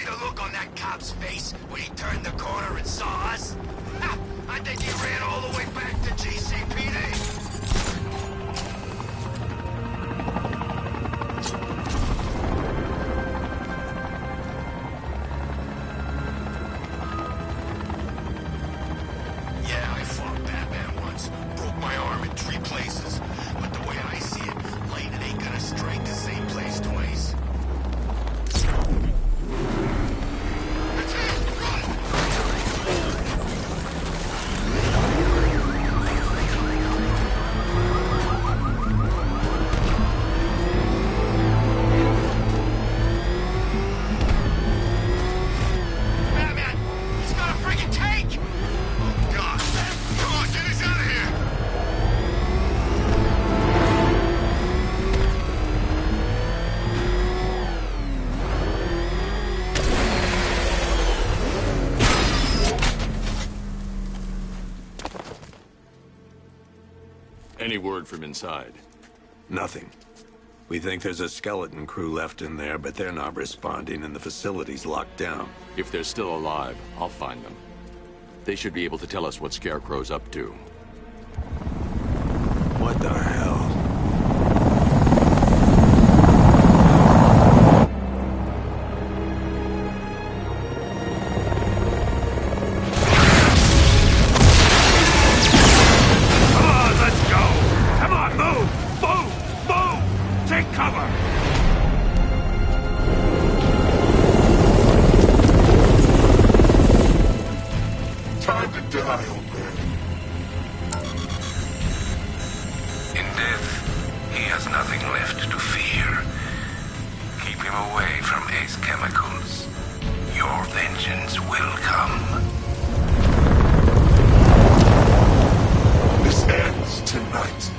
see the look on that cop's face when he turned the corner and saw us? Ha! I think he ran all the way back to GCPD. Yeah, I fought Batman once. Broke my arm in 3 places. But the way I see it, lightning ain't gonna strike the same place twice. It's him! Run! Batman! He's got a friggin' tank! Oh, God. Come on, get us out of here! Any word from inside? Nothing. We think there's a skeleton crew left in there, but they're not responding and the facility's locked down. If they're still alive, I'll find them. They should be able to tell us what Scarecrow's up to. What the hell? Come on, let's go! Come on, move! Move! Move! Take cover! Time to die, old man. In death, he has nothing left to fear. Keep him away from Ace Chemicals. Your vengeance will come. This ends tonight.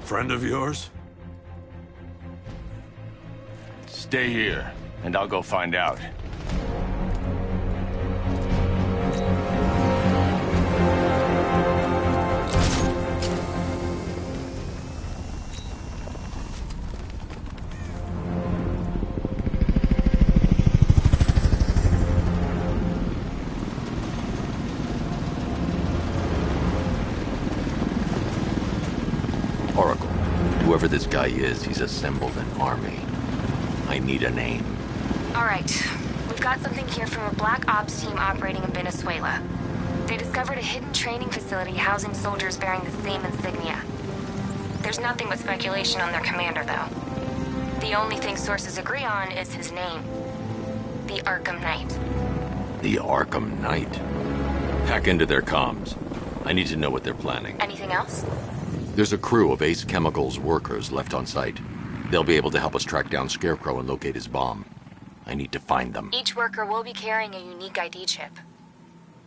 Friend of yours? Stay here, and I'll go find out. Oracle, whoever this guy is, he's assembled an army. I need a name. All right. We've got something here from a Black Ops team operating in Venezuela. They discovered a hidden training facility housing soldiers bearing the same insignia. There's nothing but speculation on their commander, though. The only thing sources agree on is his name. The Arkham Knight. The Arkham Knight. Hack into their comms. I need to know what they're planning. Anything else? There's a crew of Ace Chemicals workers left on site. They'll be able to help us track down Scarecrow and locate his bomb. I need to find them. Each worker will be carrying a unique ID chip.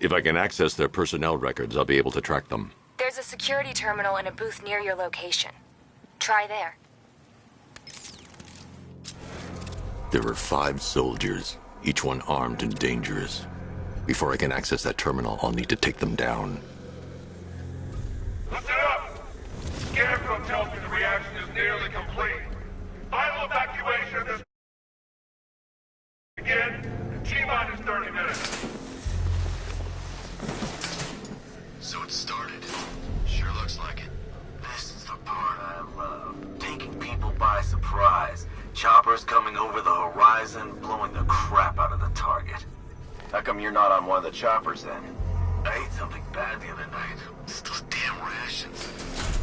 If I can access their personnel records, I'll be able to track them. There's a security terminal in a booth near your location. Try there. There are 5 soldiers, each one armed and dangerous. Before I can access that terminal, I'll need to take them down. Listen up! Scarecrow tells me the reaction is nearly complete. Final evacuation of this begin in T-minus 30 minutes. So it started. Sure looks like it. This is the part I love. Taking people by surprise. Choppers coming over the horizon, blowing the crap out of the target. How come you're not on one of the choppers then? I ate something bad the other night. It's those damn rations.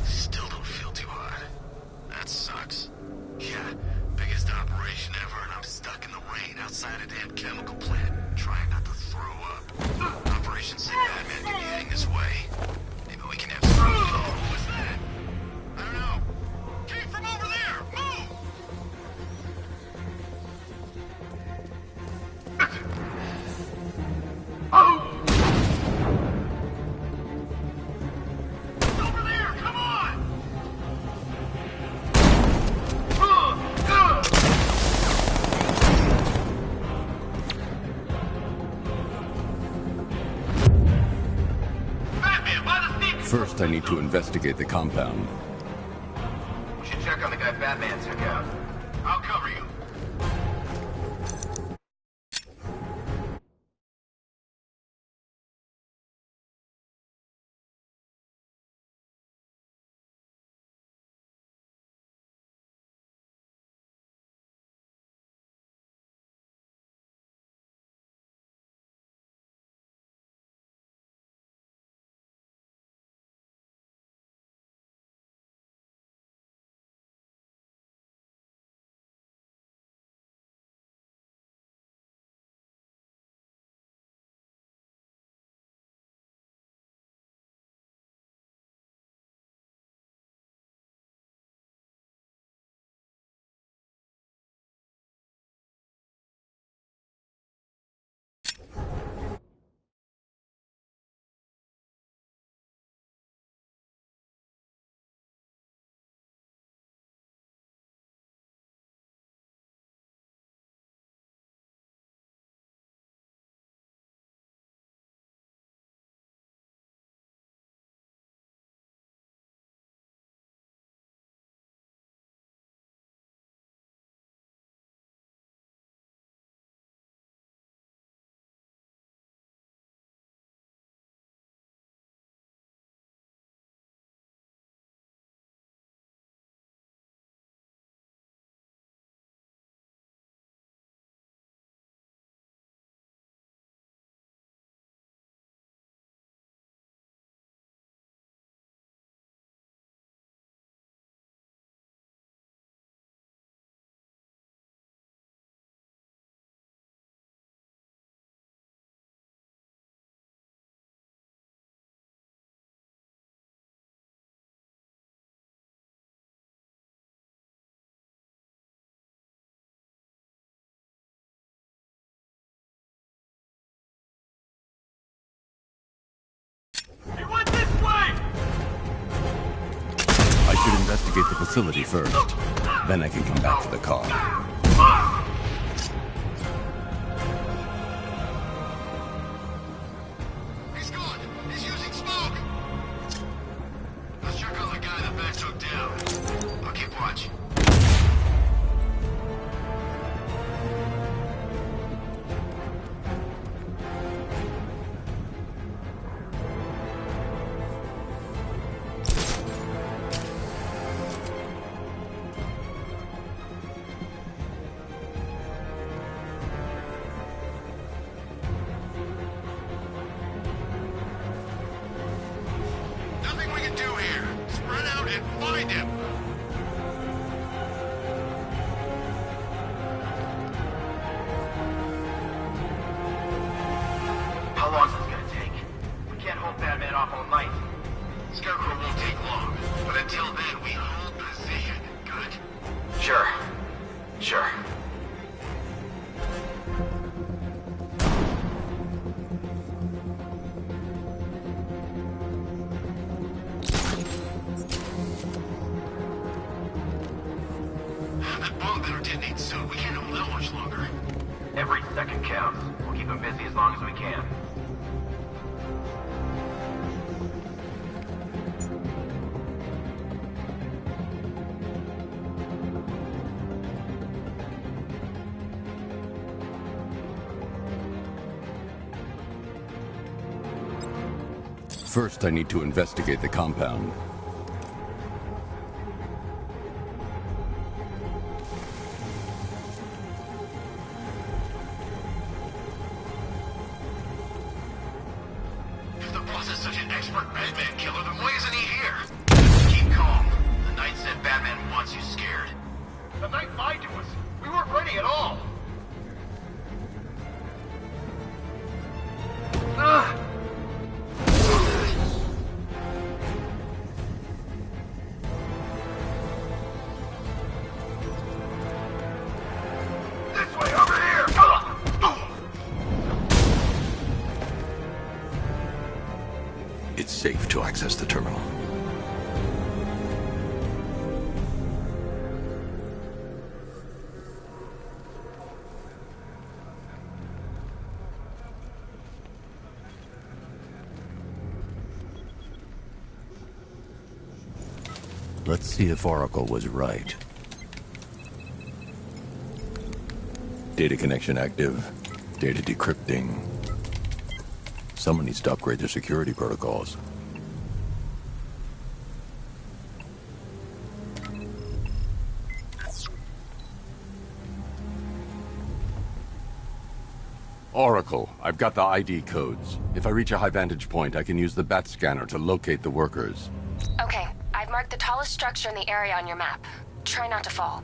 Still don't feel too hot. That sucks. Yeah, biggest operation ever, and I'm stuck in the rain outside a damn chemical plant, trying not to throw up. Operation St. Batman could be heading this way. Maybe we can have some... What was that? I don't know. Came from over there! Move! Over there! Come on! First, I need to investigate the compound. We should check on the guy Batman took out. I'll cover you. He went this way! I should investigate the facility first. Then I can come back for the car. He's gone. He's using smoke. Let's check on the guy that Max took down. I'll keep watch. Nothing we can do here. Spread out and find him. How long is this gonna take? We can't hold Batman off all night. Scarecrow won't take long, but until then, we hold position. Good? Sure. Sure. That bomb better detonate soon. We can't hold out much longer. Every second counts. We'll keep him busy as long as we can. First, I need to investigate the compound. If the boss is such an expert Batman killer, then why isn't he here? Keep calm. The Knight said Batman wants you scared. The Knight lied to us. We weren't ready at all. This way, over here! It's safe to access the terminal. Let's see if Oracle was right. Data connection active. Data decrypting. Someone needs to upgrade their security protocols. Oracle, I've got the ID codes. If I reach a high vantage point, I can use the bat scanner to locate the workers. Okay, I've marked the tallest structure in the area on your map. Try not to fall.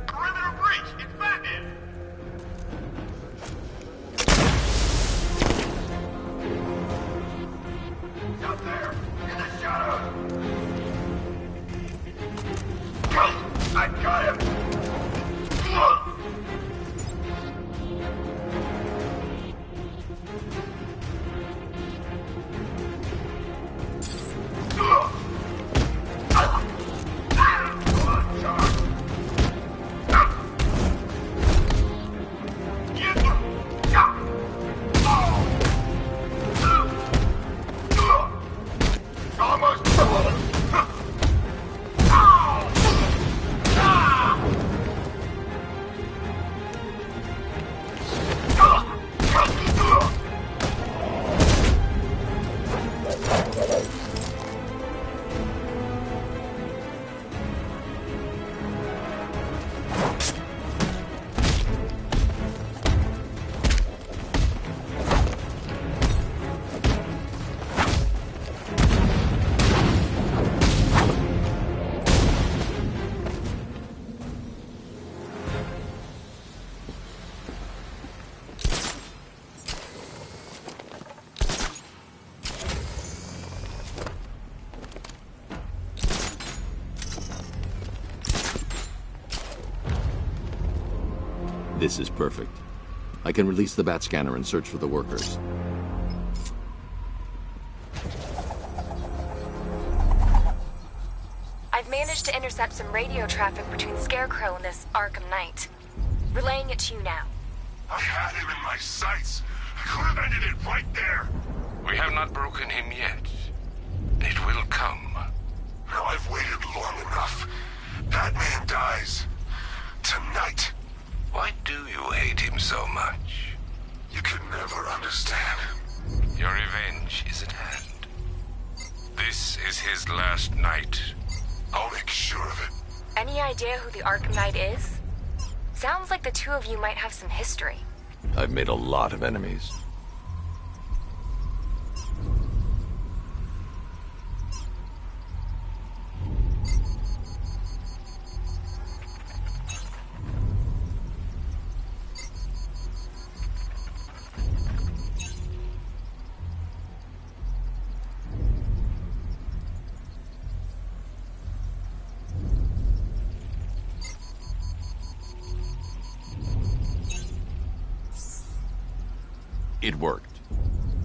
Perimeter breach! Infected! Out there! In the shadows! I got him! This is perfect. I can release the bat scanner and search for the workers. I've managed to intercept some radio traffic between Scarecrow and this Arkham Knight. Relaying it to you now. I had him in my sights. I could have ended it right there. We have not broken him yet. It will come. Now I've waited long enough. Batman dies. Tonight. Why do you hate him so much? You can never understand. Your revenge is at hand. This is his last night. I'll make sure of it. Any idea who the Arkham Knight is? Sounds like the two of you might have some history. I've made a lot of enemies. It worked.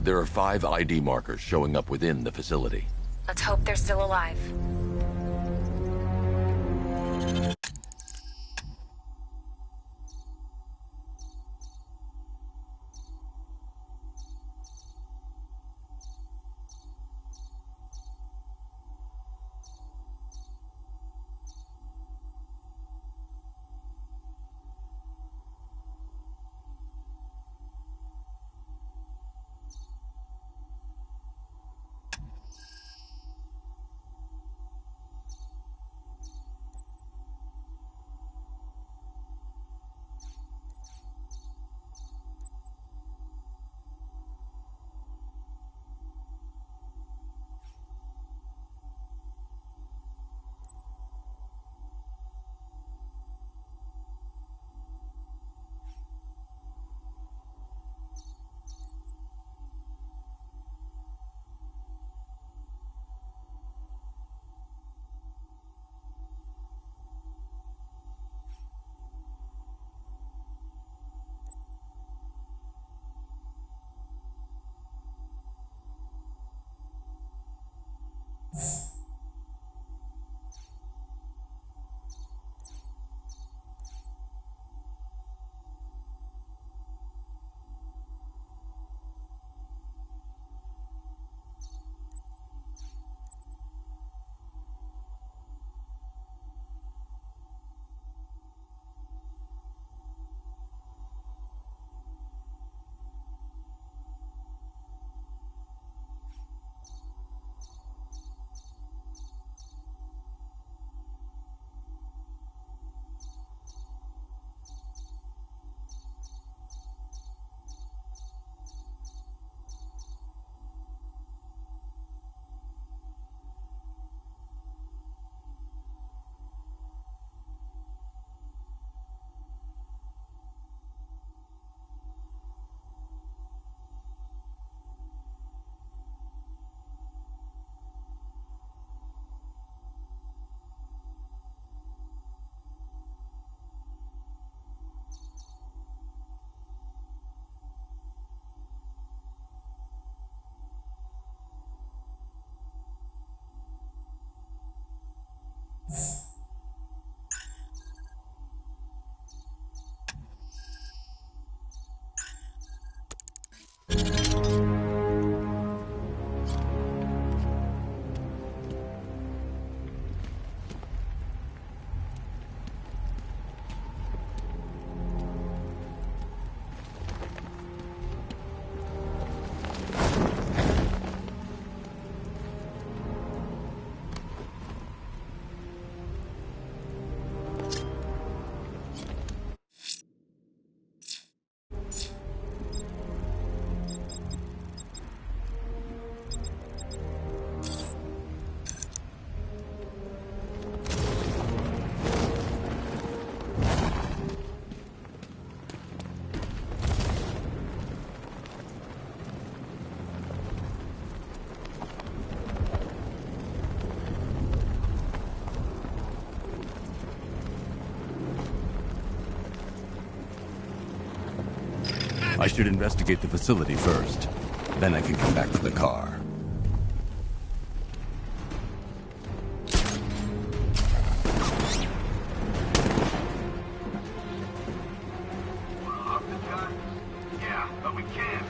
There are 5 ID markers showing up within the facility. Let's hope they're still alive. I should investigate the facility first. Then I can come back for the car. Up the gun? Yeah, but we can't.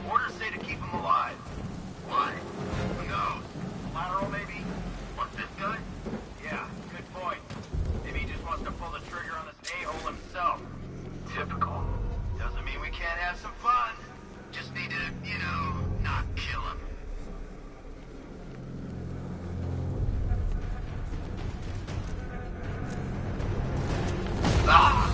Orders say to keep him alive. Why? Who knows? Lateral, maybe? What, this guy? Yeah, good point. Maybe he just wants to pull the trigger on this a-hole himself. Typical. Doesn't mean we can't have some fun. Just need to, not kill him. Ah!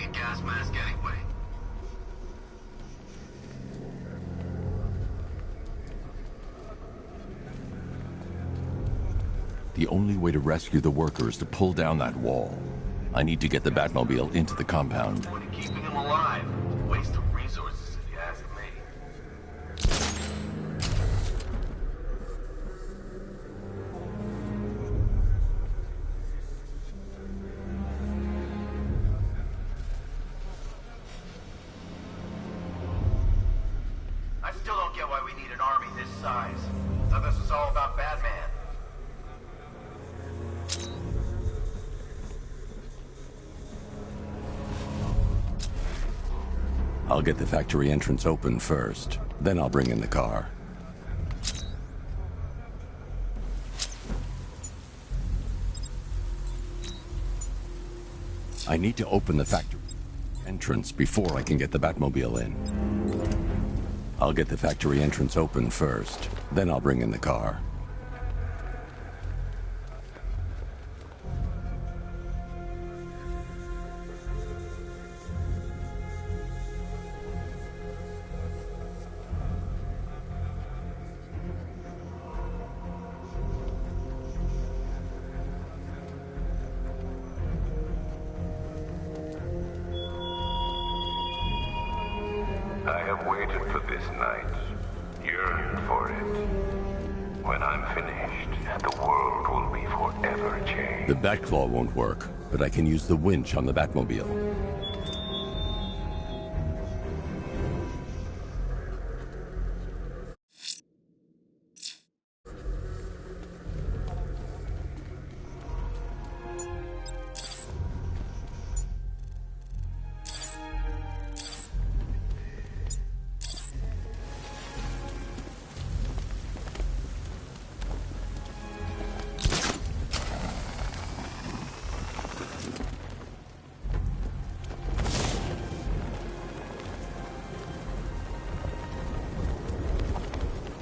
wearing a gas mask anyway. The only way to rescue the worker is to pull down that wall. I need to get the Batmobile into the compound. Point of keeping him alive. Waste of resources, if you ask me. I still don't get why we need an army this size. Thought this was all about Batman. I'll get the factory entrance open first. Then I'll bring in the car. I need to open the factory entrance before I can get the Batmobile in. I'll get the factory entrance open first. Then I'll bring in the car. I have waited for this night, yearned for it. When I'm finished, the world will be forever changed. The Batclaw won't work, but I can use the winch on the Batmobile.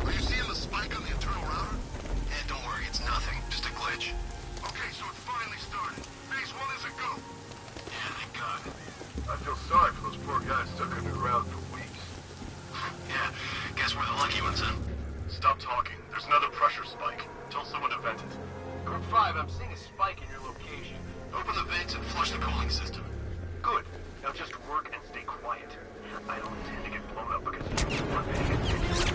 Are you seeing the spike on the internal router? Don't worry, it's nothing. Just a glitch. Okay, so it finally started. Phase 1 is a go. Yeah, thank God. I feel sorry for those poor guys stuck underground for weeks. Yeah, guess we're the lucky ones, huh? Stop talking. There's another pressure spike. Tell someone to vent it. Group 5, I'm seeing a spike in your location. Open the vents and flush the cooling system. Good. Now just work and stay quiet. I don't intend to get blown up because you weren't paying attention.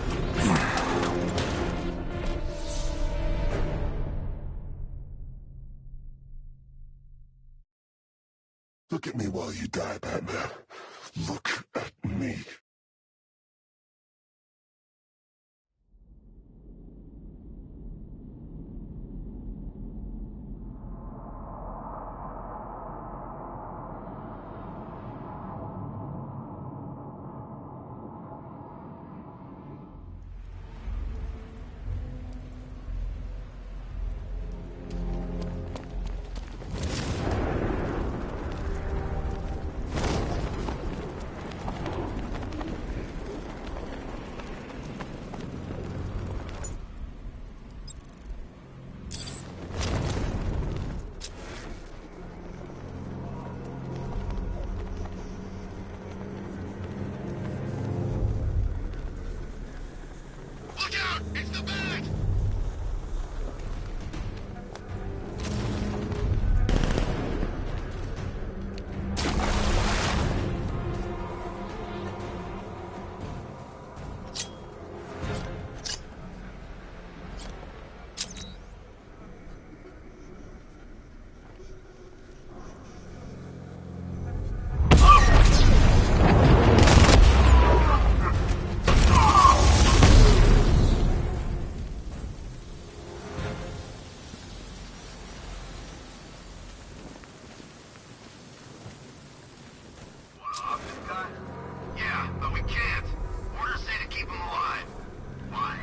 Look at me while you die, Batman. Look at me. Look out! It's the Bat! Yeah, but we can't. Orders say to keep him alive. Why?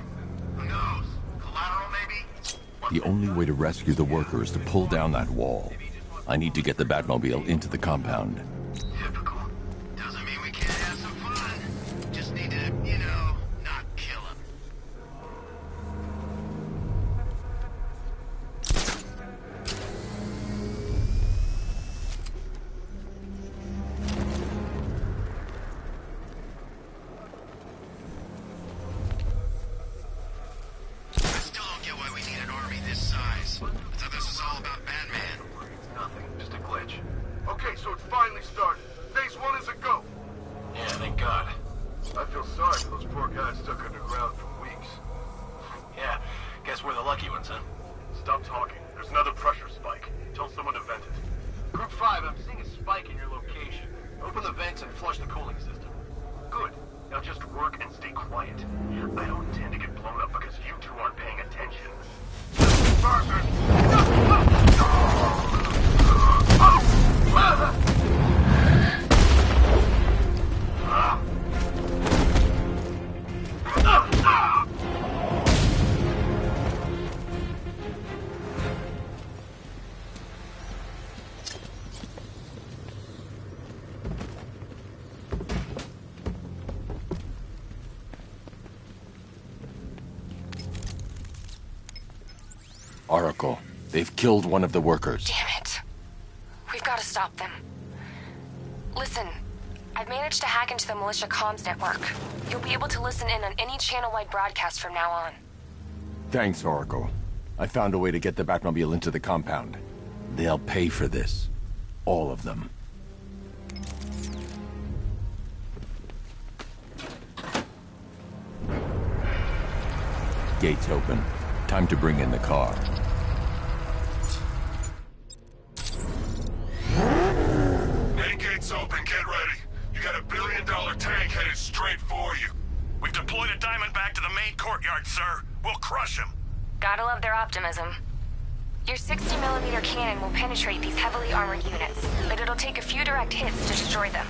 Who knows? Collateral, maybe? The only way to rescue the worker is to pull down that wall. I need to get the Batmobile into the compound. Typical. Doesn't mean we can't have some fun. Just need to, you know, not kill him. I feel sorry for those poor guys stuck underground for weeks. Yeah, guess we're the lucky ones, huh? Stop talking. There's another pressure spike. Tell someone to vent it. Group 5, I'm seeing a spike in your location. Open the vents and flush the cooling system. Good. Now just work and stay quiet. I don't intend to get blown up because you two aren't paying attention. Oracle, they've killed one of the workers. Damn it. We've got to stop them. Listen, I've managed to hack into the militia comms network. You'll be able to listen in on any channel-wide broadcast from now on. Thanks, Oracle. I found a way to get the Batmobile into the compound. They'll pay for this. All of them. Gates open. Time to bring in the car. Main gate's open. Get ready. You got $1 billion tank headed straight for you. We've deployed a Diamondback to the main courtyard, sir. We'll crush him. Gotta love their optimism. Your 60mm cannon will penetrate these heavily armored units, but it'll take a few direct hits to destroy them.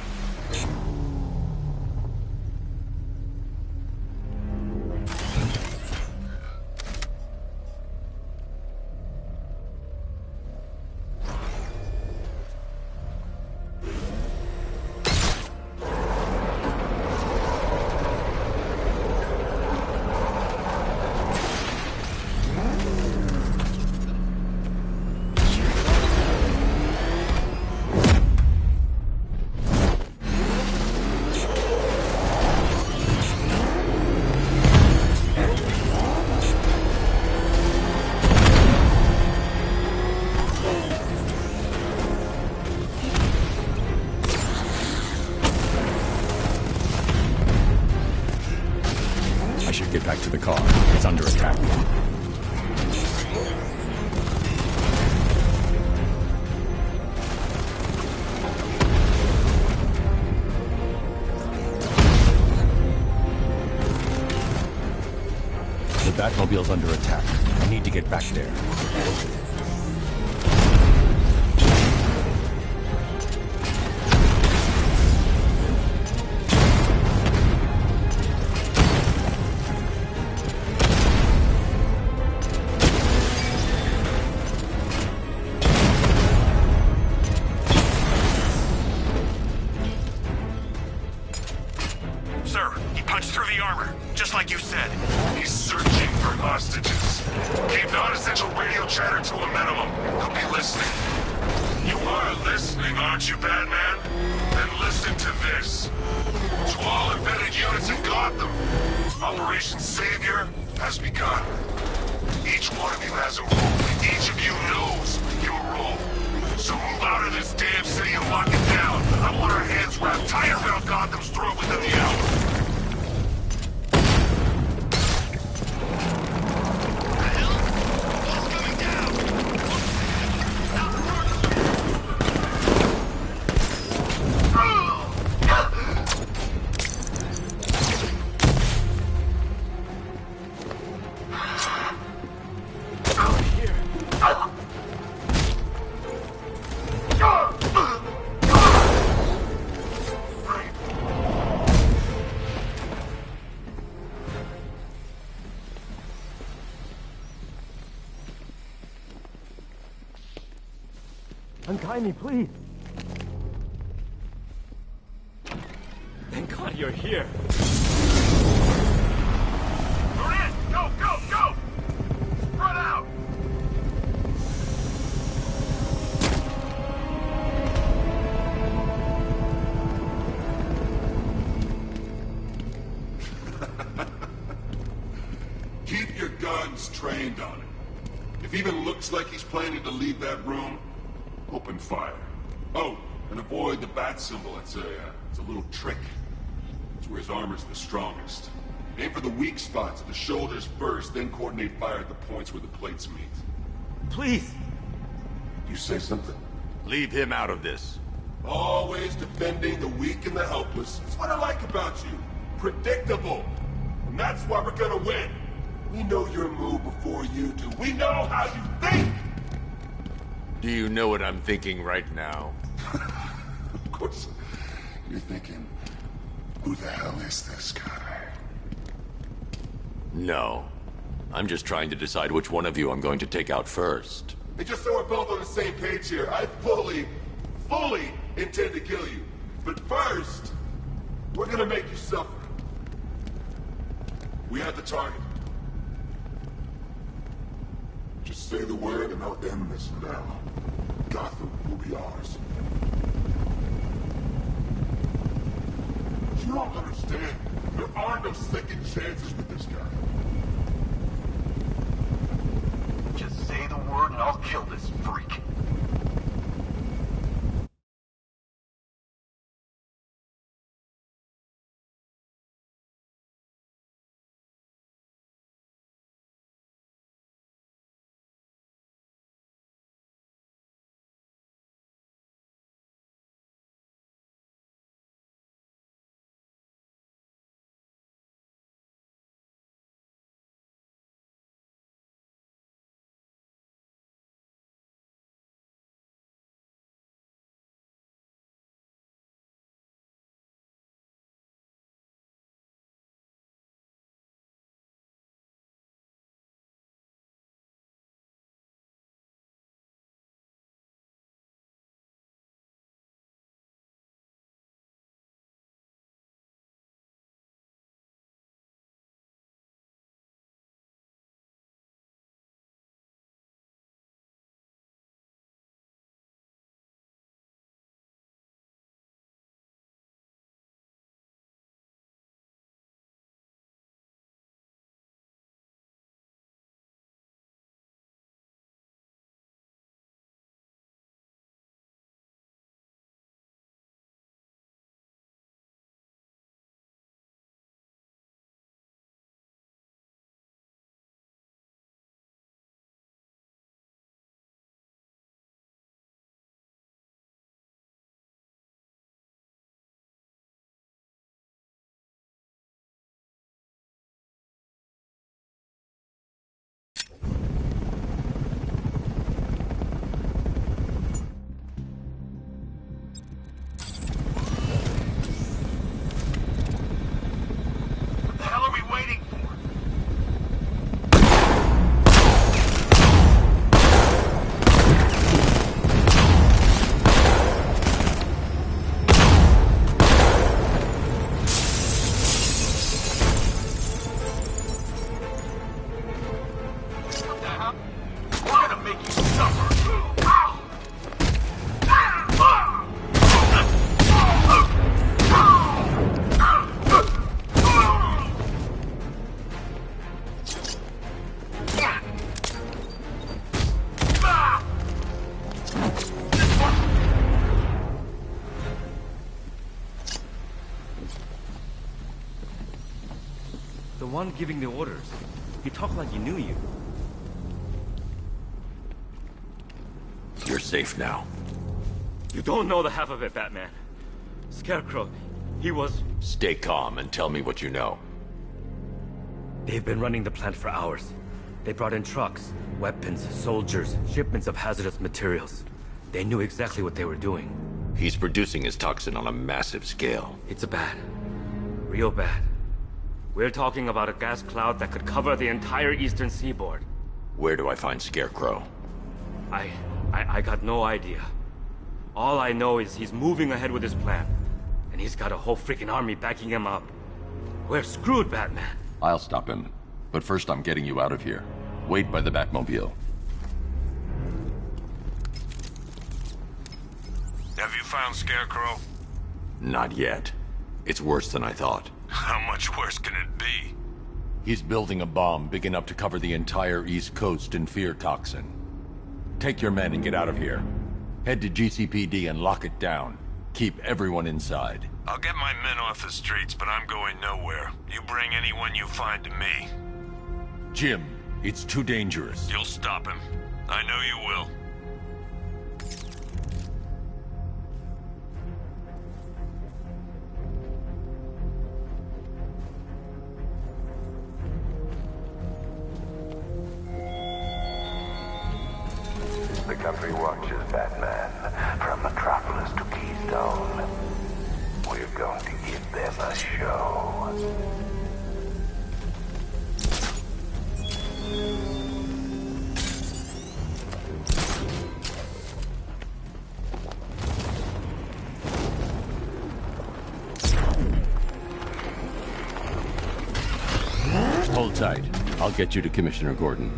Get back to the car. It's under attack. The Batmobile's under attack. I need to get back there. Sir, he punched through the armor, just like you said. He's searching for hostages. Keep non-essential radio chatter to a minimum. He'll be listening. You are listening, aren't you, Batman? Then listen to this. To all embedded units in Gotham, Operation Savior has begun. Each one of you has a role. Each of you knows your role. So move out of this damn city and lock it down. I want our hands wrapped tight around Gotham's throat within the hour. Untie me, please. Thank God you're here. We're in! Go, go, go! Spread out! Keep your guns trained on him. If even looks like he's planning to leave that room, open fire. Oh, and avoid the bat symbol. It's a little trick. It's where his armor's the strongest. Aim for the weak spots at the shoulders first, then coordinate fire at the points where the plates meet. Please! You say something? Leave him out of this. Always defending the weak and the helpless. That's what I like about you. Predictable. And that's why we're gonna win. We know your move before you do. We know how you think! Do you know what I'm thinking right now? Of course. You're thinking, who the hell is this guy? No. I'm just trying to decide which one of you I'm going to take out first. And just so we're both on the same page here, I fully intend to kill you. But first, we're gonna make you suffer. We have the target. Just say the word and I'll end this now. Gotham will be ours. You don't understand. There are no second chances with this guy. Just say the word and I'll kill this freak. The one giving the orders. He talked like he knew you. You're safe now. You don't know the half of it, Batman. Scarecrow, he was... Stay calm and tell me what you know. They've been running the plant for hours. They brought in trucks, weapons, soldiers, shipments of hazardous materials. They knew exactly what they were doing. He's producing his toxin on a massive scale. It's bad. Real bad. We're talking about a gas cloud that could cover the entire eastern seaboard. Where do I find Scarecrow? I got no idea. All I know is he's moving ahead with his plan. And he's got a whole freaking army backing him up. We're screwed, Batman. I'll stop him. But first I'm getting you out of here. Wait by the Batmobile. Have you found Scarecrow? Not yet. It's worse than I thought. How much worse can it be? He's building a bomb big enough to cover the entire East Coast in fear toxin. Take your men and get out of here. Head to GCPD and lock it down. Keep everyone inside. I'll get my men off the streets, but I'm going nowhere. You bring anyone you find to me. Jim, it's too dangerous. You'll stop him. I know you will. The country watches, Batman. From Metropolis to Keystone. We're going to give them a show. Hold tight. I'll get you to Commissioner Gordon.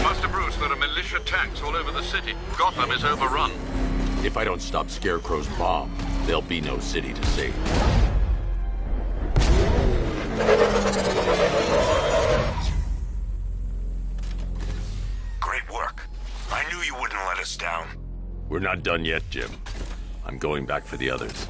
Master Bruce, there are militia tanks all over the city. Gotham is overrun. If I don't stop Scarecrow's bomb, there'll be no city to save. Great work. I knew you wouldn't let us down. We're not done yet, Jim. I'm going back for the others.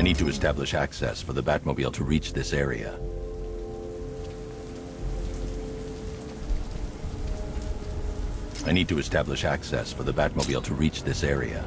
I need to establish access for the Batmobile to reach this area. I need to establish access for the Batmobile to reach this area.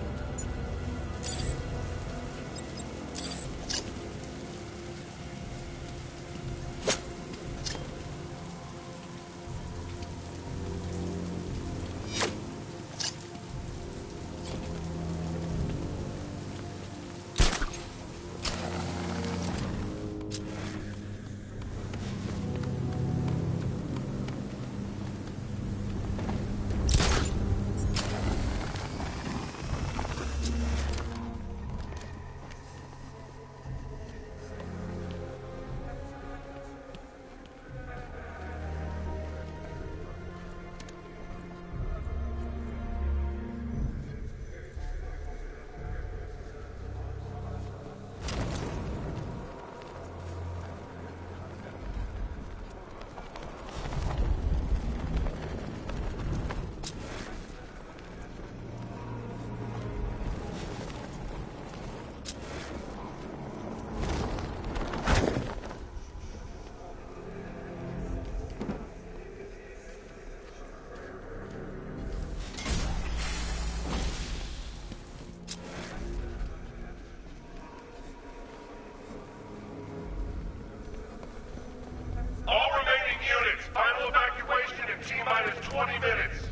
All remaining units, final evacuation in T-minus 20 minutes.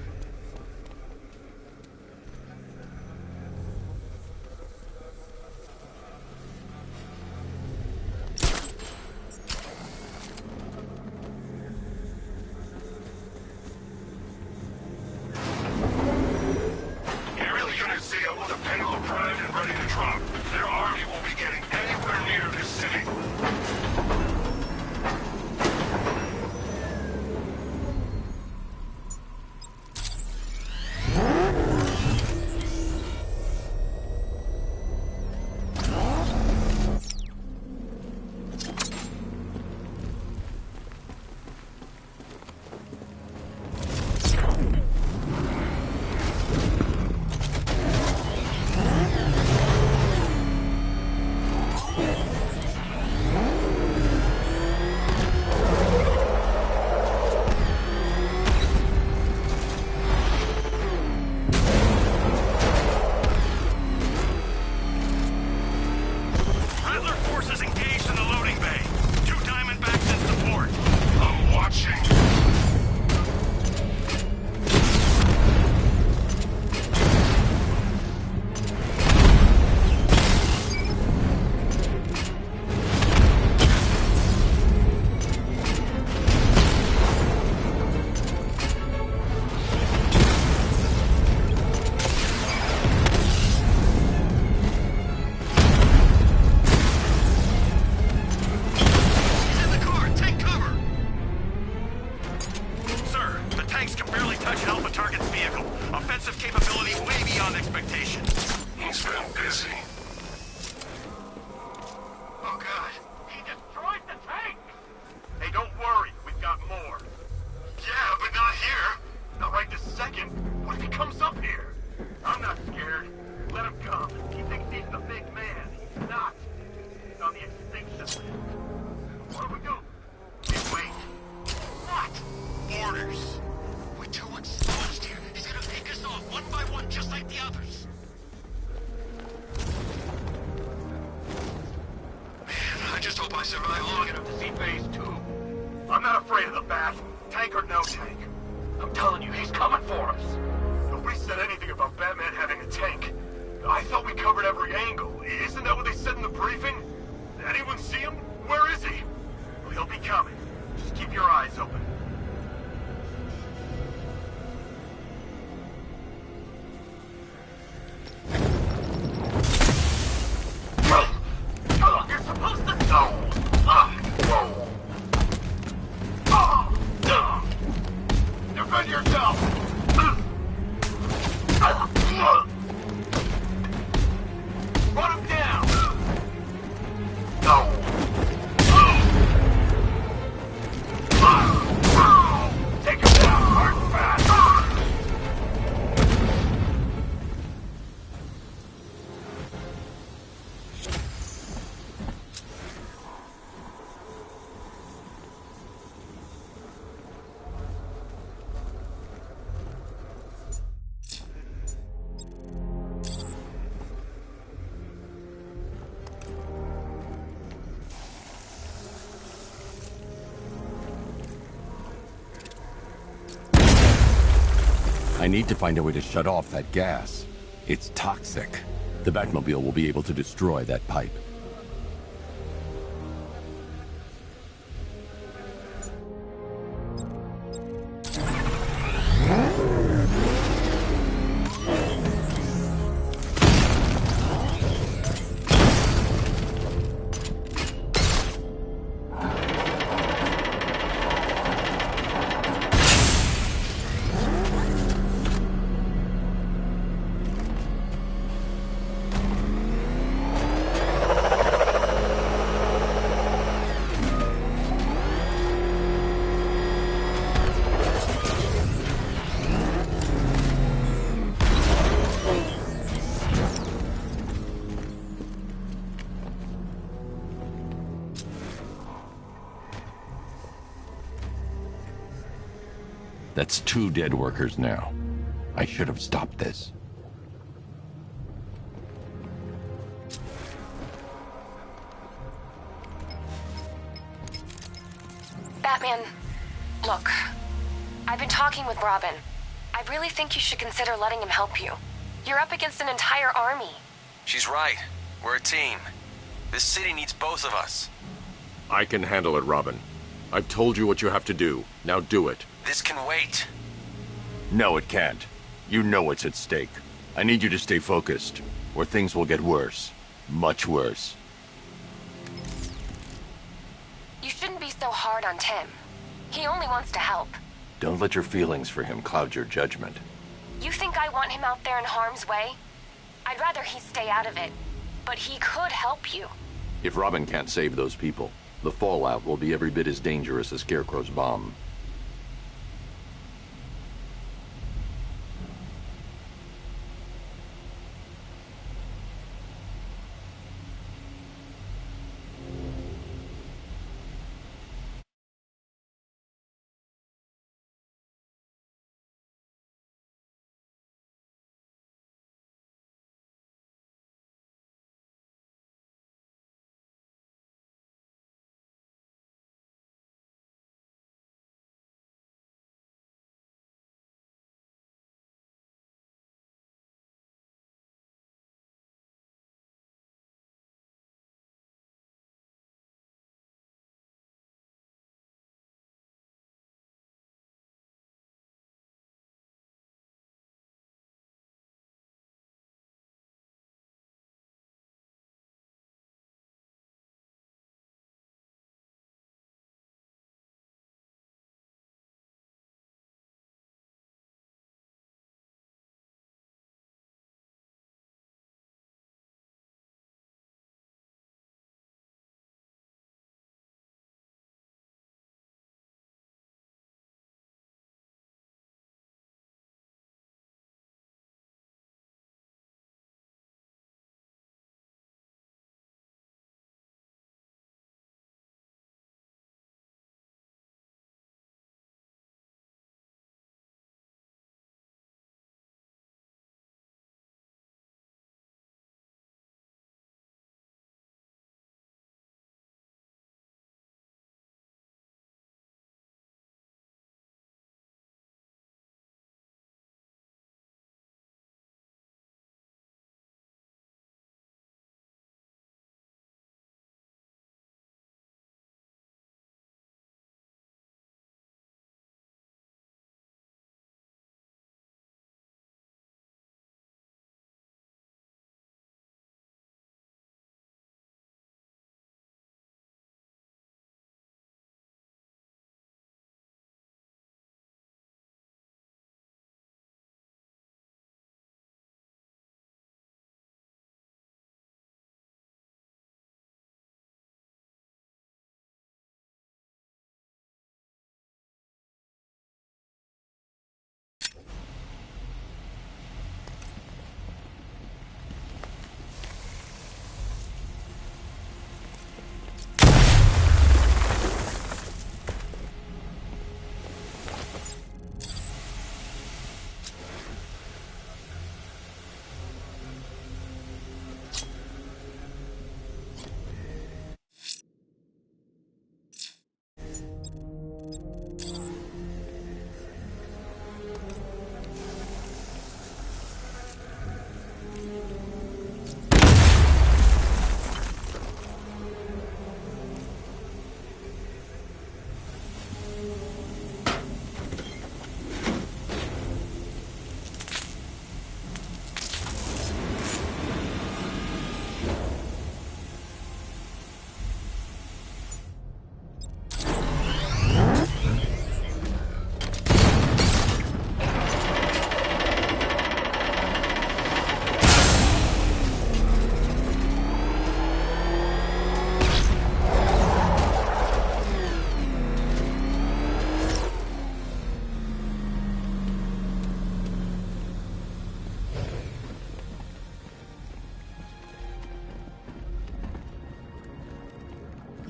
Aerial units see up with a payload primed and ready to drop. Their army won't be getting anywhere near this city. No! I need to find a way to shut off that gas. It's toxic. The Batmobile will be able to destroy that pipe. That's 2 dead workers now. I should have stopped this. Batman, look. I've been talking with Robin. I really think you should consider letting him help you. You're up against an entire army. She's right. We're a team. This city needs both of us. I can handle it, Robin. I've told you what you have to do. Now do it. This can wait. No, it can't. You know what's at stake. I need you to stay focused, or things will get worse. Much worse. You shouldn't be so hard on Tim. He only wants to help. Don't let your feelings for him cloud your judgment. You think I want him out there in harm's way? I'd rather he stay out of it. But he could help you. If Robin can't save those people, the fallout will be every bit as dangerous as Scarecrow's bomb.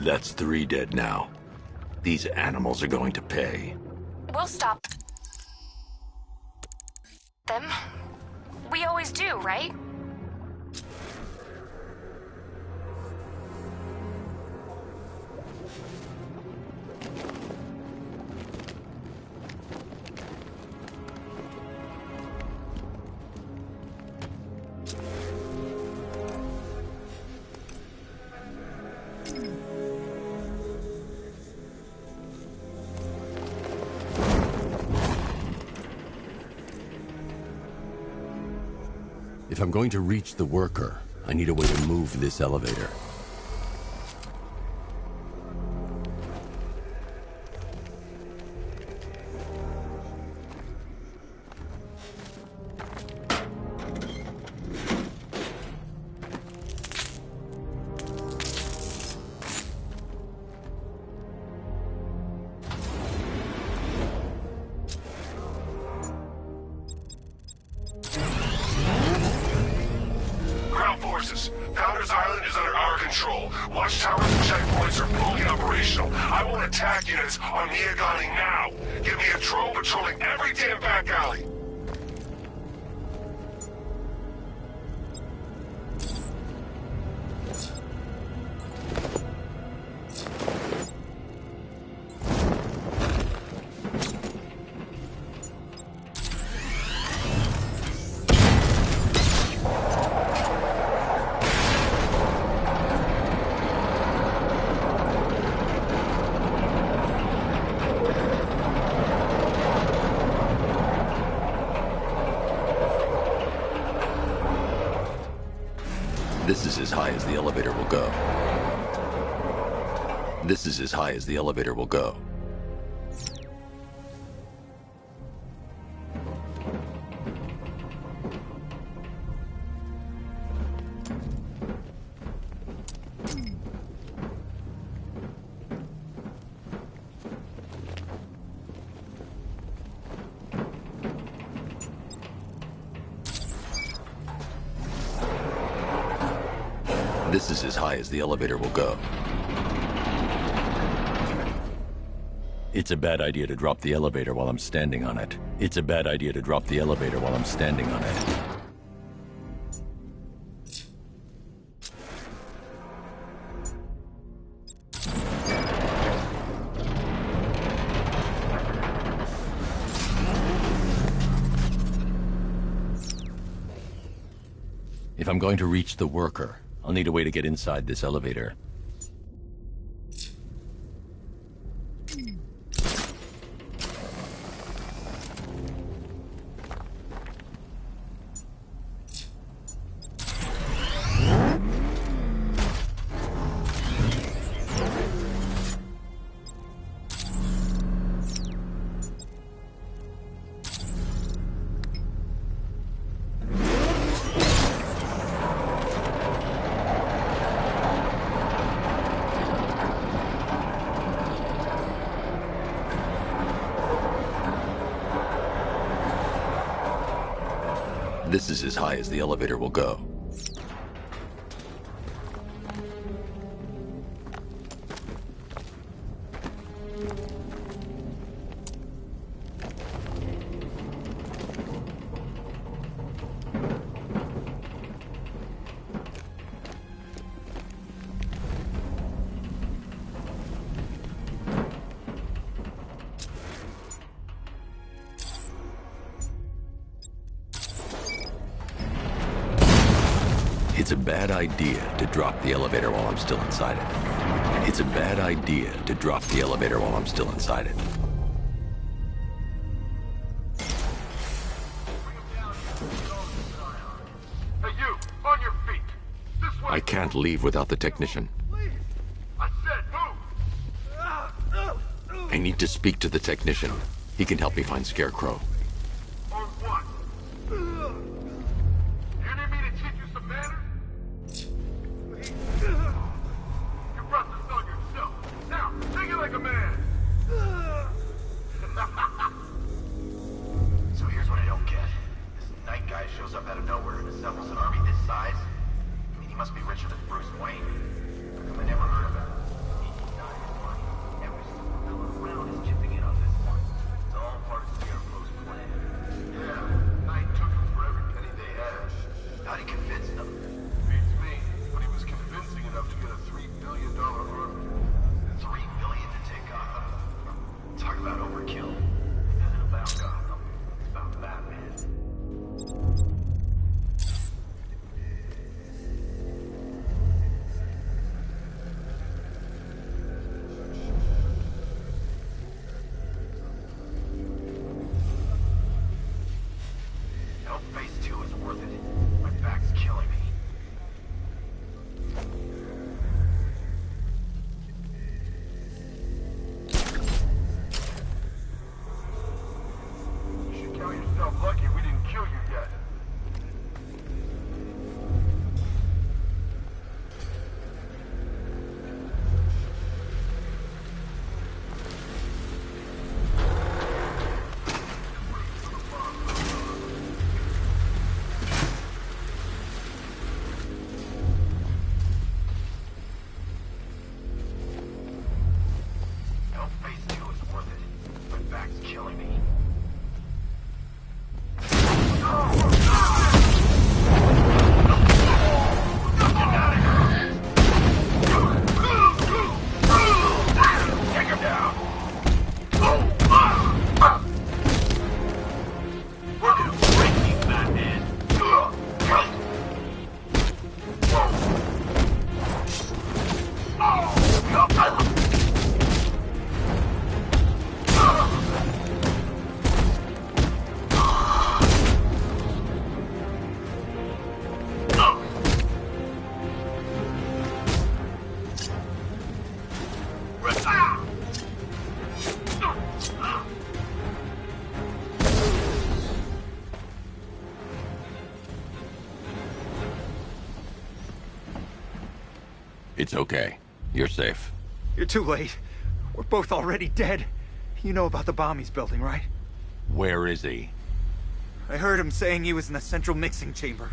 That's 3 dead now. These animals are going to pay. We'll stop them. We always do, right? If I'm going to reach the worker, I need a way to move this elevator. Founders Island is under our control. Watchtowers and checkpoints are fully operational. I want attack units on Miagani now. Give me a drone patrolling every damn back alley. This is as high as the elevator will go. This is as high as the elevator will go. This is as high as the elevator will go. It's a bad idea to drop the elevator while I'm standing on it. It's a bad idea to drop the elevator while I'm standing on it. If I'm going to reach the worker, I'll need a way to get inside this elevator. This is as high as the elevator will go. It's a bad idea to drop the elevator while I'm still inside it. It's a bad idea to drop the elevator while I'm still inside it. Hey, you! On your feet! This way! I can't leave without the technician. Please! I said move! I need to speak to the technician. He can help me find Scarecrow. On what? You need me to teach you some manners? You brought this on yourself. Now, take it like a man. So here's what I don't get. This night guy shows up out of nowhere and assembles an army this size. I mean, he must be richer than Bruce Wayne. How come I never heard of him? Help phase 2 is worth it. My back's killing me. You should count yourself lucky we didn't kill you yet. Help phase 2 is worth it. My back's killing me. Take him down. We're gonna break these madmen. It's okay. You're safe. You're too late. We're both already dead. You know about the bomb he's building, right? Where is he? I heard him saying he was in the central mixing chamber.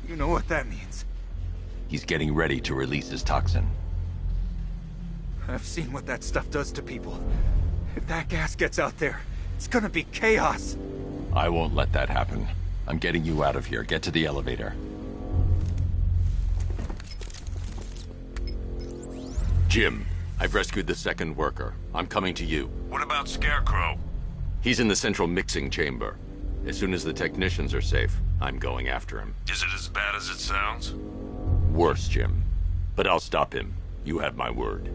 You know what that means. He's getting ready to release his toxin. I've seen what that stuff does to people. If that gas gets out there, it's gonna be chaos. I won't let that happen. I'm getting you out of here. Get to the elevator. Jim, I've rescued the second worker. I'm coming to you. What about Scarecrow? He's in the central mixing chamber. As soon as the technicians are safe, I'm going after him. Is it as bad as it sounds? Worse, Jim. But I'll stop him. You have my word.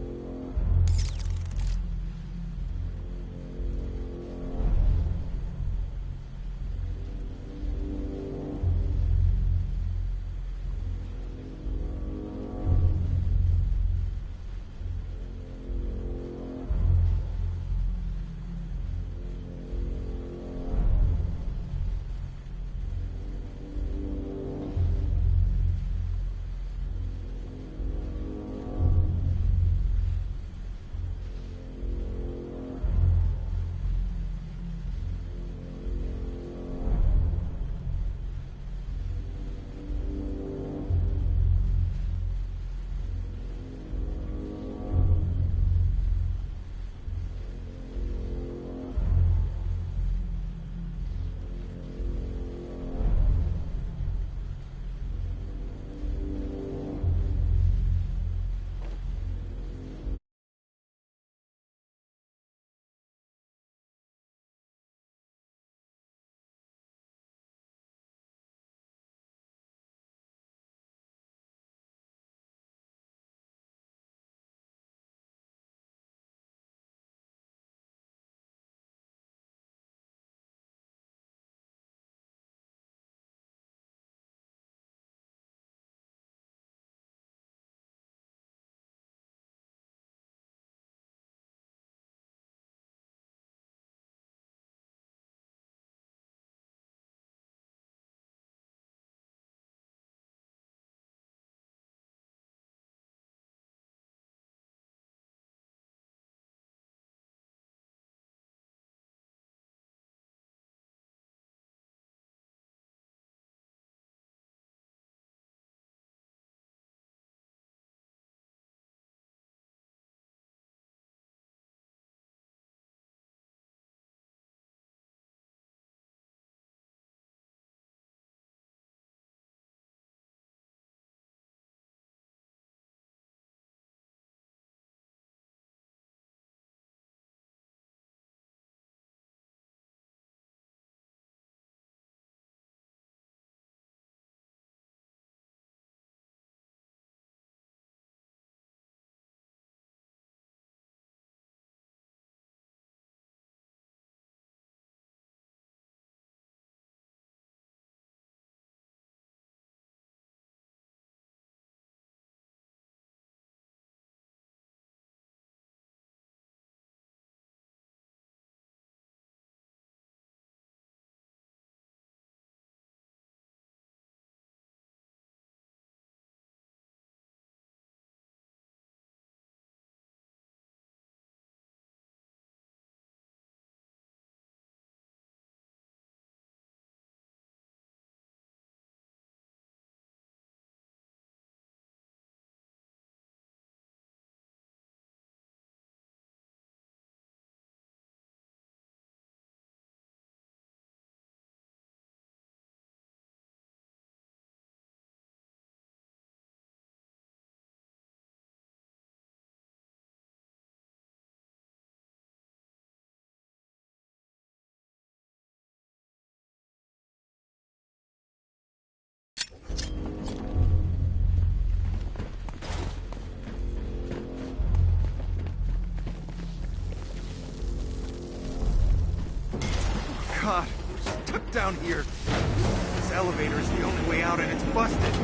God, we're stuck down here. This elevator is the only way out and it's busted. It's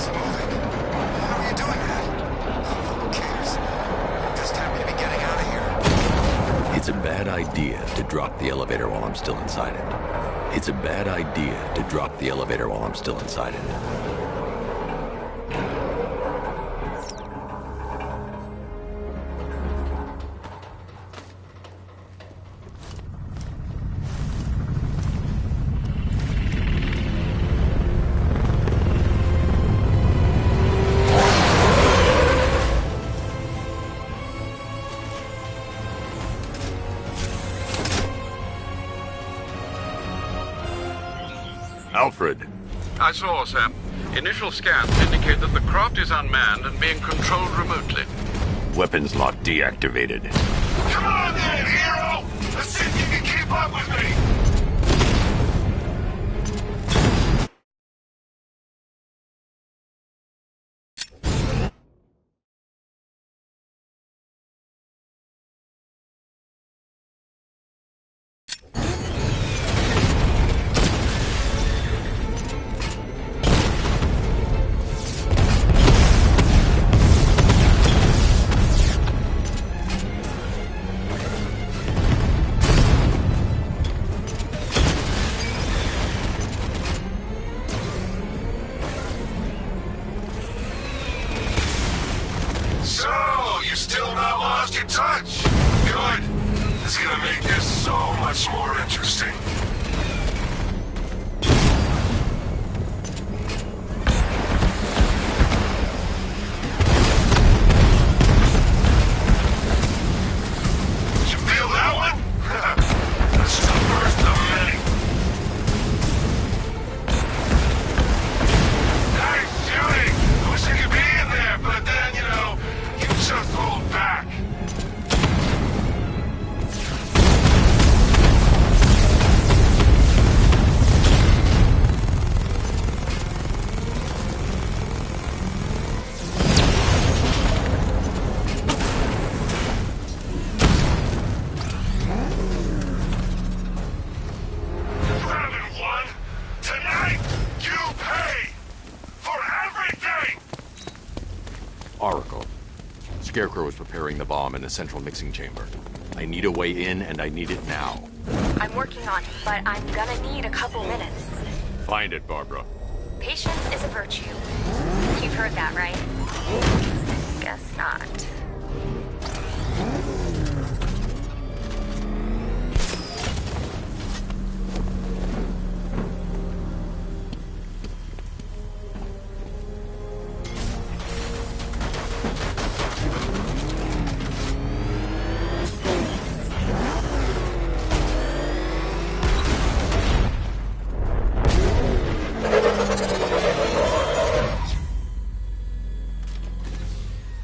moving. How are you doing that? Who cares? Just happy to be getting out of here. It's a bad idea to drop the elevator while I'm still inside it. It's a bad idea to drop the elevator while I'm still inside it. Alfred. I saw, Sam. Initial scans indicate that the craft is unmanned and being controlled remotely. Weapons lock deactivated. Come on then, hero! Let's see if you can keep up with me! So, you still not lost your touch? Good. This is gonna make this so much more interesting. Did you feel that one? That's the first of many. Nice shooting! I wish I could be in there, but then, you know, you just hold back. You haven't won. Tonight, you pay for everything! Oracle. Scarecrow is preparing the bomb in the central mixing chamber. I need a way in, and I need it now. I'm working on it, but I'm gonna need a couple minutes. Find it, Barbara. Patience is a virtue. You've heard that, right? Guess not.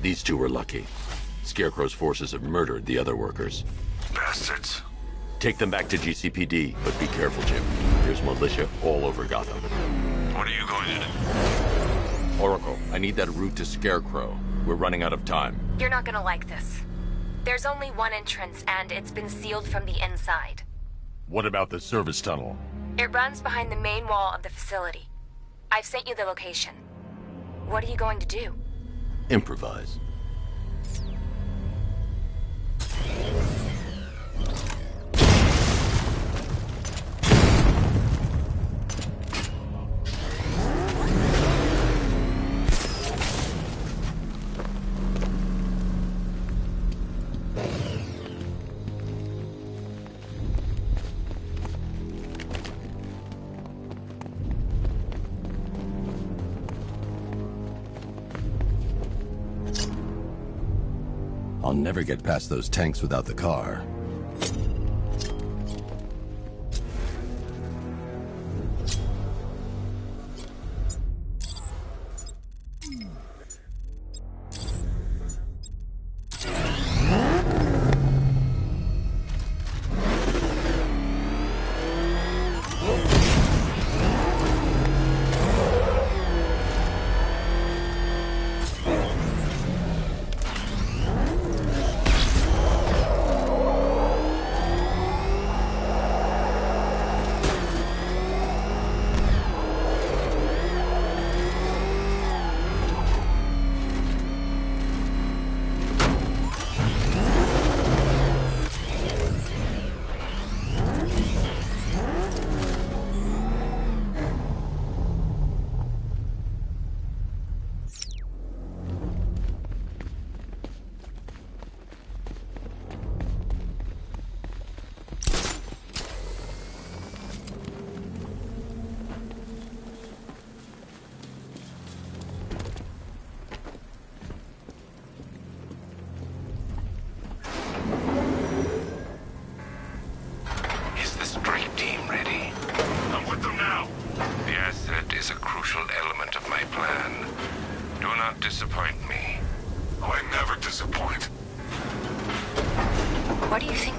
These two were lucky. Scarecrow's forces have murdered the other workers. Bastards. Take them back to GCPD, but be careful, Jim. There's militia all over Gotham. What are you going to do? Oracle, I need that route to Scarecrow. We're running out of time. You're not gonna like this. There's only one entrance, and it's been sealed from the inside. What about the service tunnel? It runs behind the main wall of the facility. I've sent you the location. What are you going to do? Improvise. I'll never get past those tanks without the car.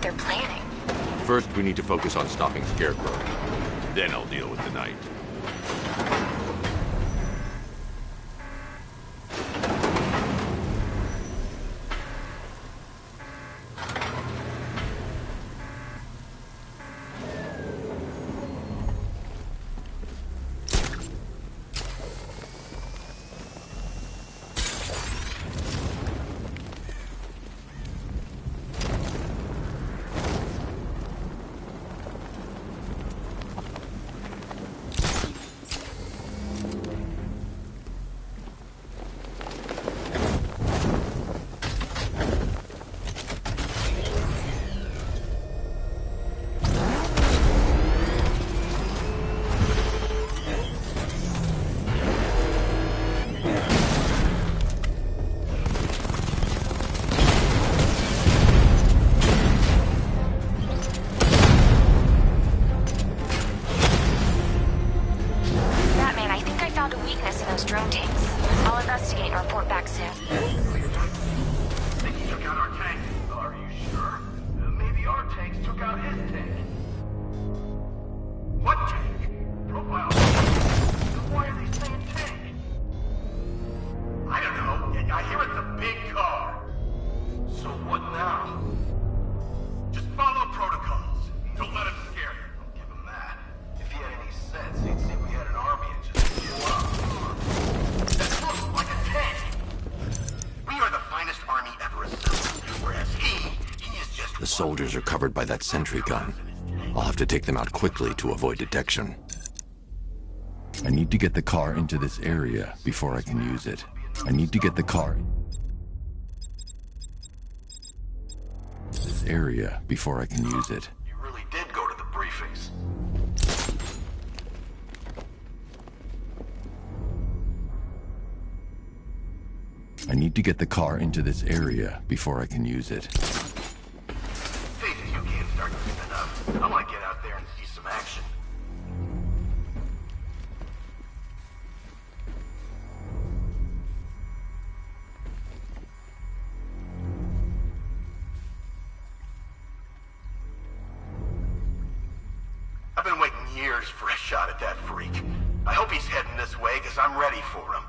they're planning. First, we need to focus on stopping Scarecrow. Then I'll deal with the Knight. The soldiers are covered by that sentry gun. I'll have to take them out quickly to avoid detection. I need to get the car into this area before I can use it. I need to get the car this area before I can use it. You really did go to the briefings. I need to get the car into this area before I can use it. Faith, if you can't start cleaning up, I might get out there and see some action. I've been waiting years for a shot at that freak. I hope he's heading this way, because I'm ready for him.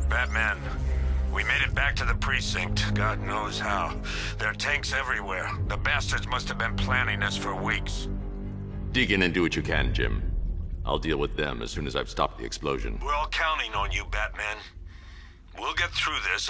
Batman, we made it back to the precinct, God knows how. There are tanks everywhere. The bastards must have been planning this for weeks. Dig in and do what you can, Jim. I'll deal with them as soon as I've stopped the explosion. We're all counting on you, Batman. We'll get through this,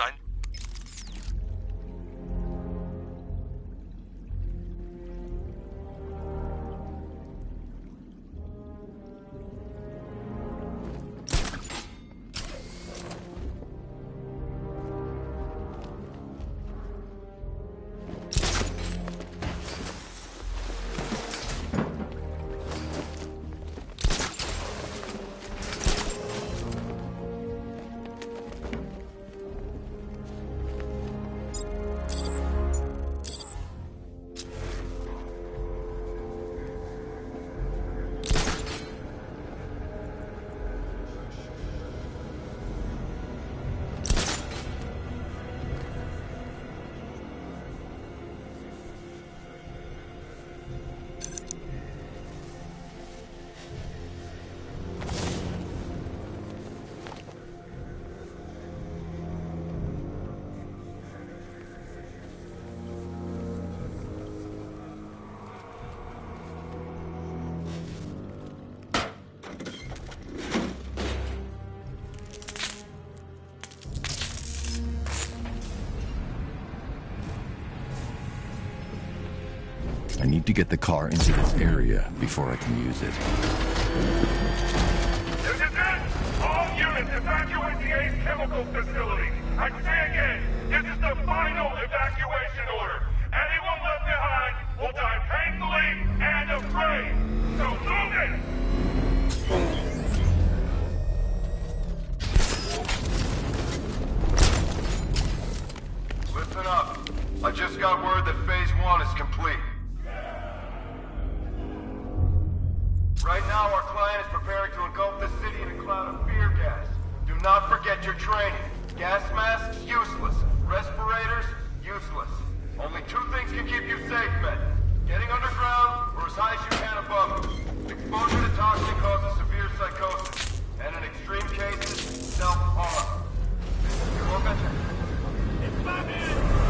I need to get the car into this area before I can use it. This is it! All units evacuate the Ace Chemicals facility! I say again, this is the final evacuation order! Anyone left behind will die painfully and afraid! So move it! Listen up. I just got word that Phase 1 is complete. Right now, our client is preparing to engulf the city in a cloud of fear gas. Do not forget your training. Gas masks, useless. Respirators, useless. Only two things can keep you safe, men. Getting underground, or as high as you can above it. Exposure to toxin causes severe psychosis. And in extreme cases, self-harm. Your mention. It's my man!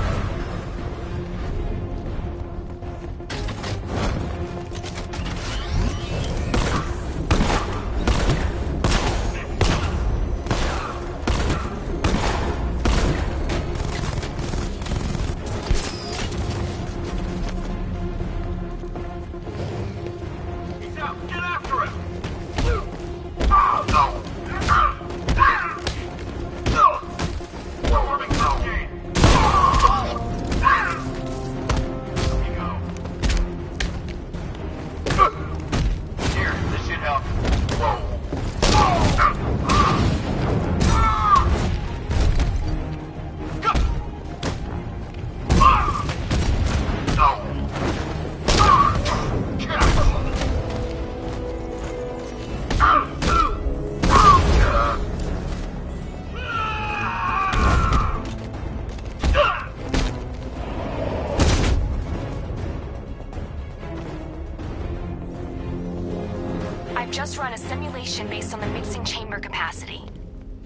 Just run a simulation based on the mixing chamber capacity.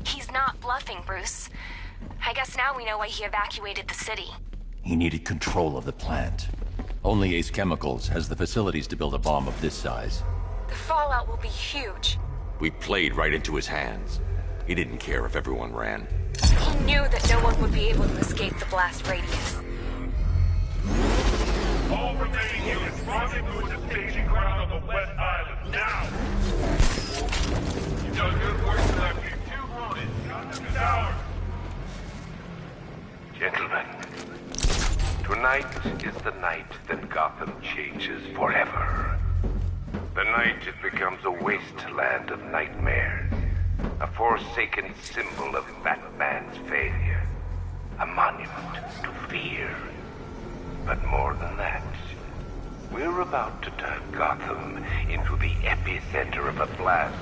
He's not bluffing, Bruce. I guess now we know why he evacuated the city. He needed control of the plant. Only Ace Chemicals has the facilities to build a bomb of this size. The fallout will be huge. We played right into his hands. He didn't care if everyone ran. He knew that no one would be able to escape the blast radius. All remaining units rendezvous at the staging ground on the West Island, now! You've done good work tonight. We've two wounded. Gotham is ours. Gentlemen, tonight is the night that Gotham changes forever. The night it becomes a wasteland of nightmares, a forsaken symbol of Batman's failure, a monument to fear. But more than that, we're about to turn Gotham into the epicenter of a blast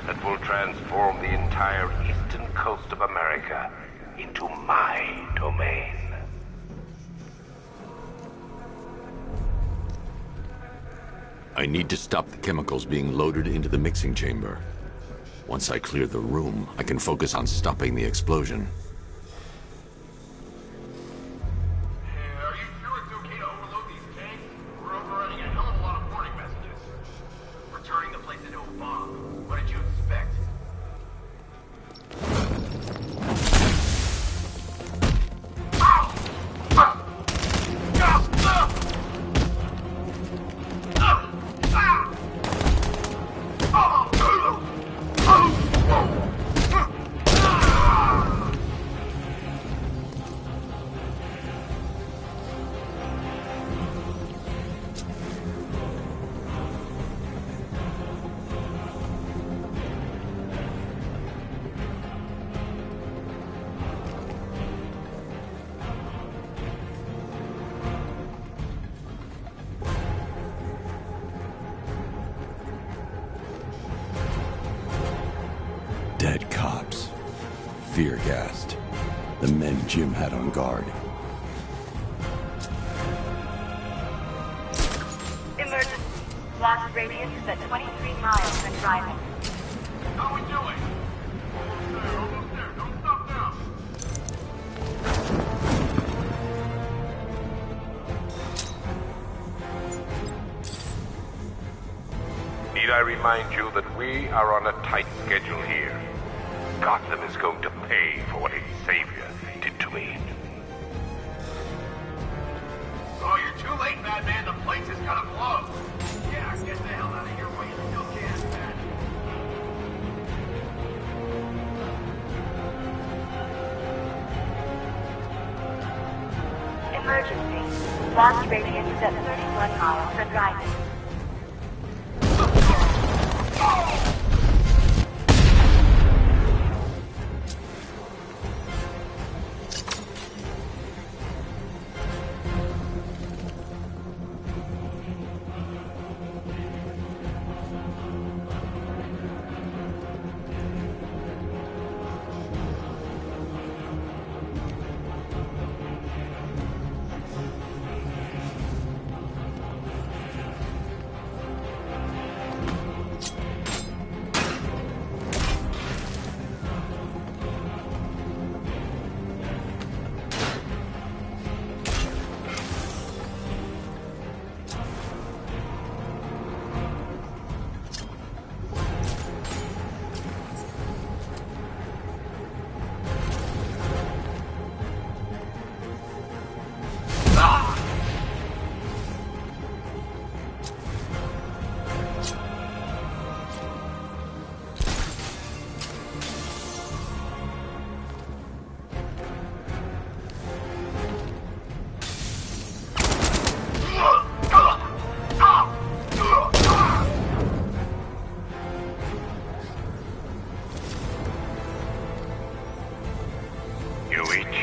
that will transform the entire eastern coast of America into my domain. I need to stop the chemicals being loaded into the mixing chamber. Once I clear the room, I can focus on stopping the explosion. Dead cops. Fear-gassed. The men Jim had on guard. Emergency. Blast radius is at 23 miles when driving. How are we doing? Almost there. Don't stop now. Need I remind you that we are on a tight schedule here? Gotham is going to pay for what its savior did to me. Oh, you're too late, Batman. The place is gonna blow. Yeah, get the hell out of here while you still can, man. Emergency. Blast radius is at 31 miles and rising.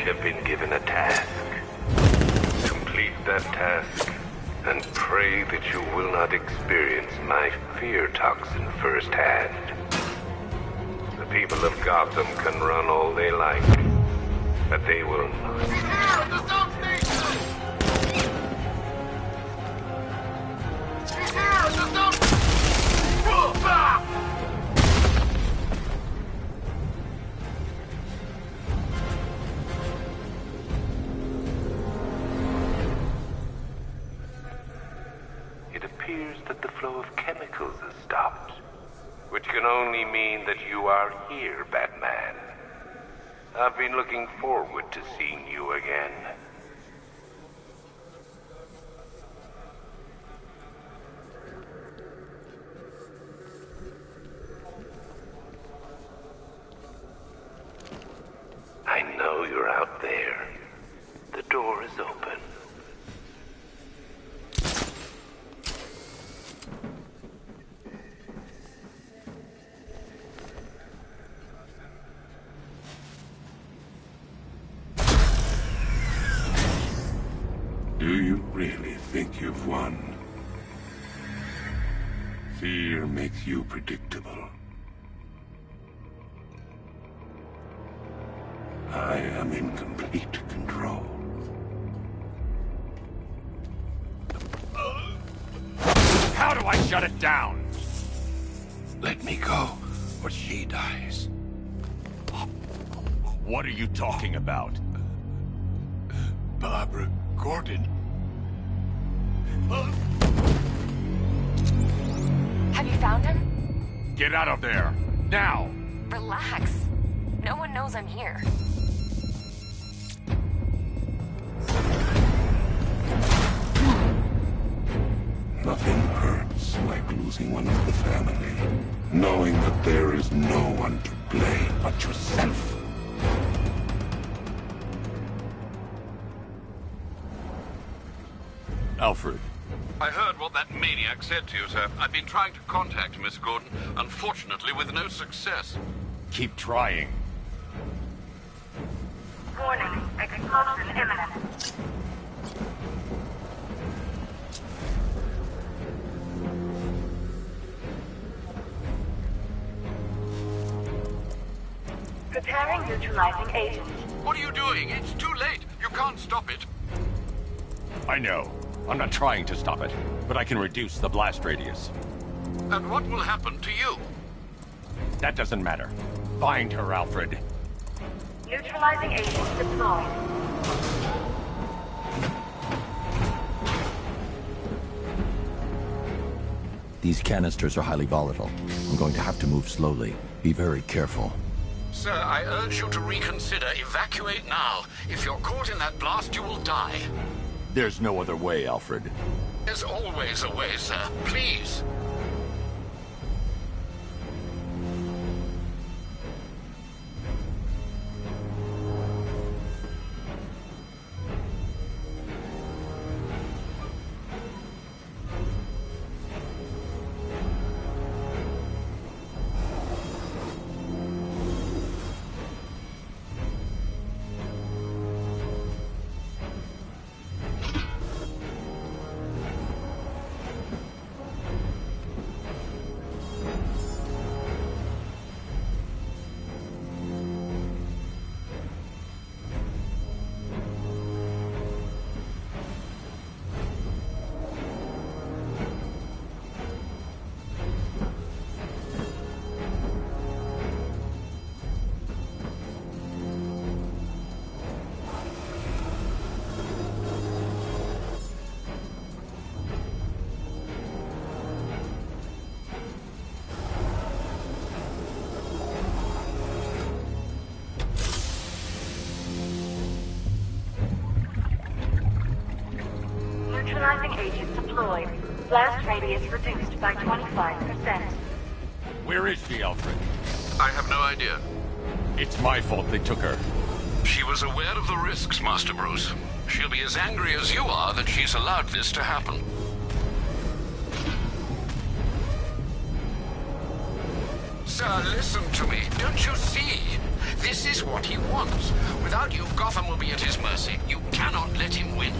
Have been given a task. Complete that task, and pray that you will not experience my fear toxin firsthand. The people of Gotham can run all they like, but they will not. He's here at the substation! He's here at the substation! Ah! That the flow of chemicals has stopped, which can only mean that you are here, Batman. I've been looking forward to seeing you again. I know you're out there. The door is open. Do you really think you've won? Fear makes you predictable. I am in complete control. How do I shut it down? Let me go, or she dies. What are you talking about? Barbara Gordon. Have you found him? Get out of there! Now! Relax. No one knows I'm here. Nothing hurts like losing one of the family. Knowing that there is no one to blame but yourself. Alfred. I heard what that maniac said to you, sir. I've been trying to contact Miss Gordon, unfortunately with no success. Keep trying. Warning, explosion imminent. Preparing neutralizing agent. What are you doing? It's too late. You can't stop it. I know. I'm not trying to stop it, but I can reduce the blast radius. And what will happen to you? That doesn't matter. Find her, Alfred. Neutralizing agent deployed. These canisters are highly volatile. I'm going to have to move slowly. Be very careful. Sir, I urge you to reconsider. Evacuate now. If you're caught in that blast, you will die. There's no other way, Alfred. There's always a way, sir. Please. Neutralizing agent deployed. Blast radius reduced by 25%. Where is she, Alfred? I have no idea. It's my fault they took her. She was aware of the risks, Master Bruce. She'll be as angry as you are that she's allowed this to happen. Sir, listen to me. Don't you see? This is what he wants. Without you, Gotham will be at his mercy. You cannot let him win.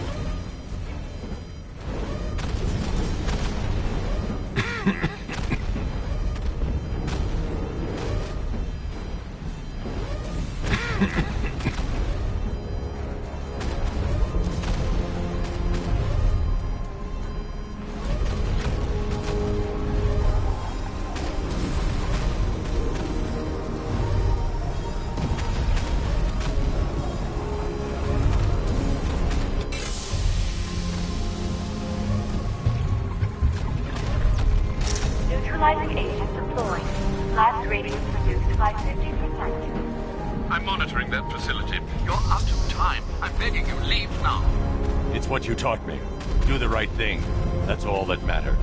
Neutralizing agent deployed. Blast radius reduced by 50%. I'm monitoring that facility. You're out of time. I'm begging you, leave now. It's what you taught me. Do the right thing. That's all that matters.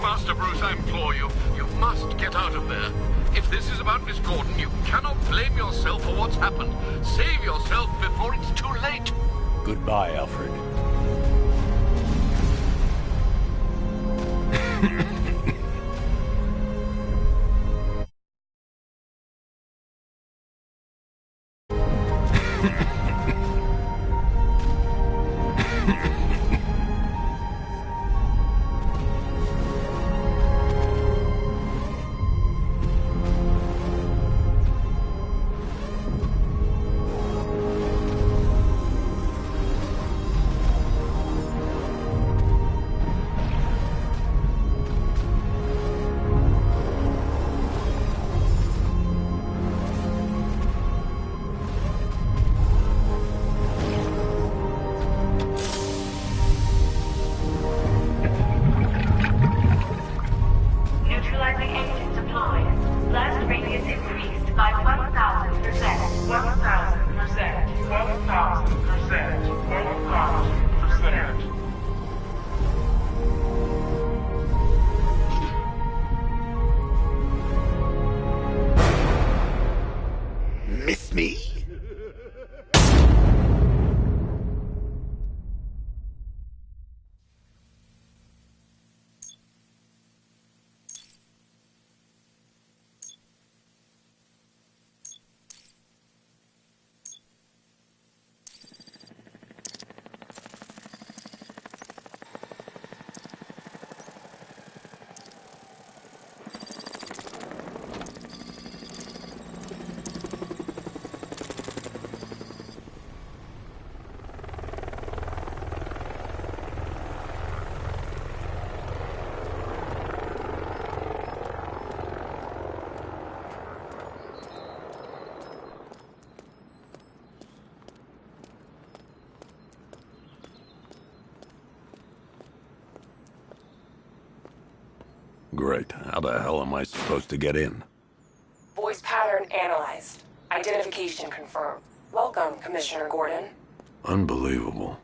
Master Bruce, I implore you, you must get out of there. If this is about Miss Gordon, you cannot blame yourself for what's happened. Save yourself before it's too late. Goodbye, Alfred. Miss me? Great. How the hell am I supposed to get in? Voice pattern analyzed. Identification confirmed. Welcome, Commissioner Gordon. Unbelievable.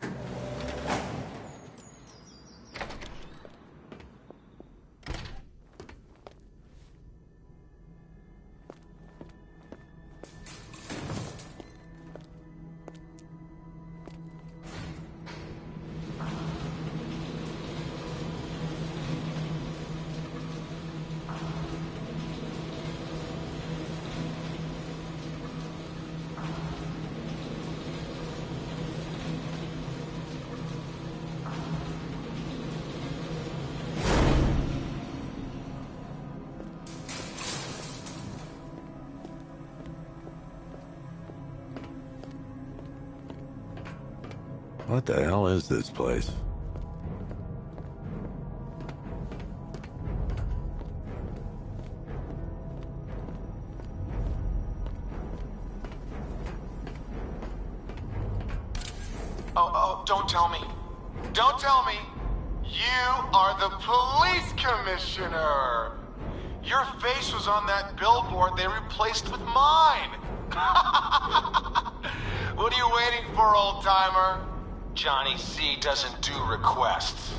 What the hell is this place? Oh, don't tell me. Don't tell me. You are the police commissioner. Your face was on that billboard they replaced with mine. What are you waiting for, old-timer? Johnny C doesn't do requests.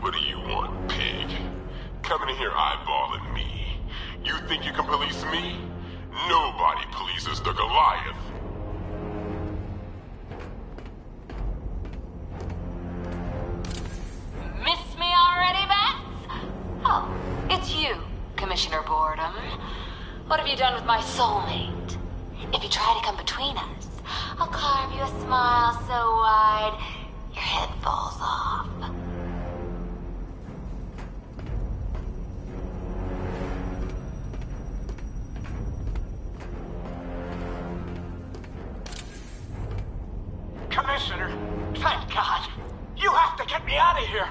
What do you want, pig? Coming in here eyeballing me. You think you can police me? Nobody polices the Goliath. Miss me already, Bats? Oh, it's you, Commissioner Boredom. What have you done with my soulmate? If you try to come between us, I'll carve you a smile so wide your head falls off. Commissioner, thank God. You have to get me out of here.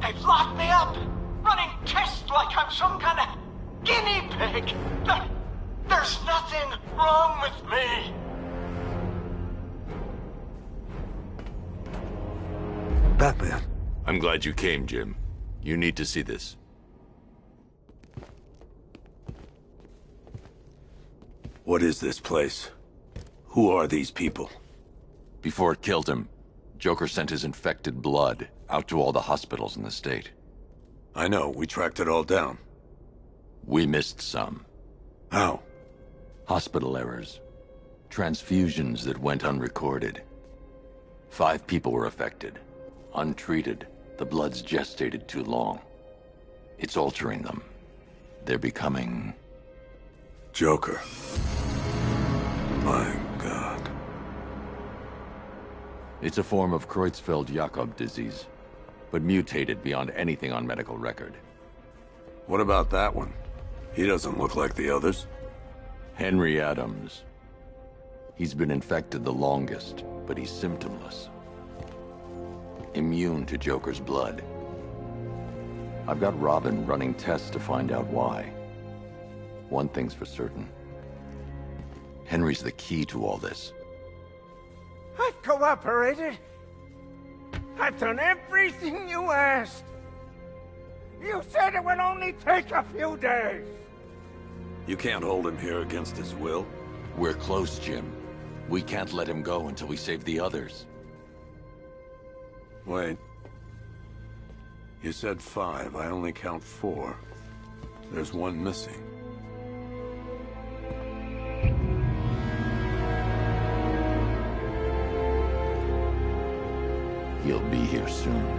They've locked me up, running tests like I'm some kind of guinea pig. There's nothing wrong with me. Batman. I'm glad you came, Jim. You need to see this. What is this place? Who are these people? Before it killed him, Joker sent his infected blood out to all the hospitals in the state. I know, we tracked it all down. We missed some. How? Hospital errors. Transfusions that went unrecorded. 5 people were affected. Untreated, the blood's gestated too long. It's altering them. They're becoming... Joker. My God. It's a form of Creutzfeldt-Jakob disease, but mutated beyond anything on medical record. What about that one? He doesn't look like the others. Henry Adams. He's been infected the longest, but he's symptomless. Immune to Joker's blood. I've got Robin running tests to find out why. One thing's for certain. Henry's the key to all this. I've cooperated. I've done everything you asked. You said it would only take a few days. You can't hold him here against his will. We're close, Jim. We can't let him go until we save the others. Wait. You said 5. I only count 4. There's one missing. He'll be here soon.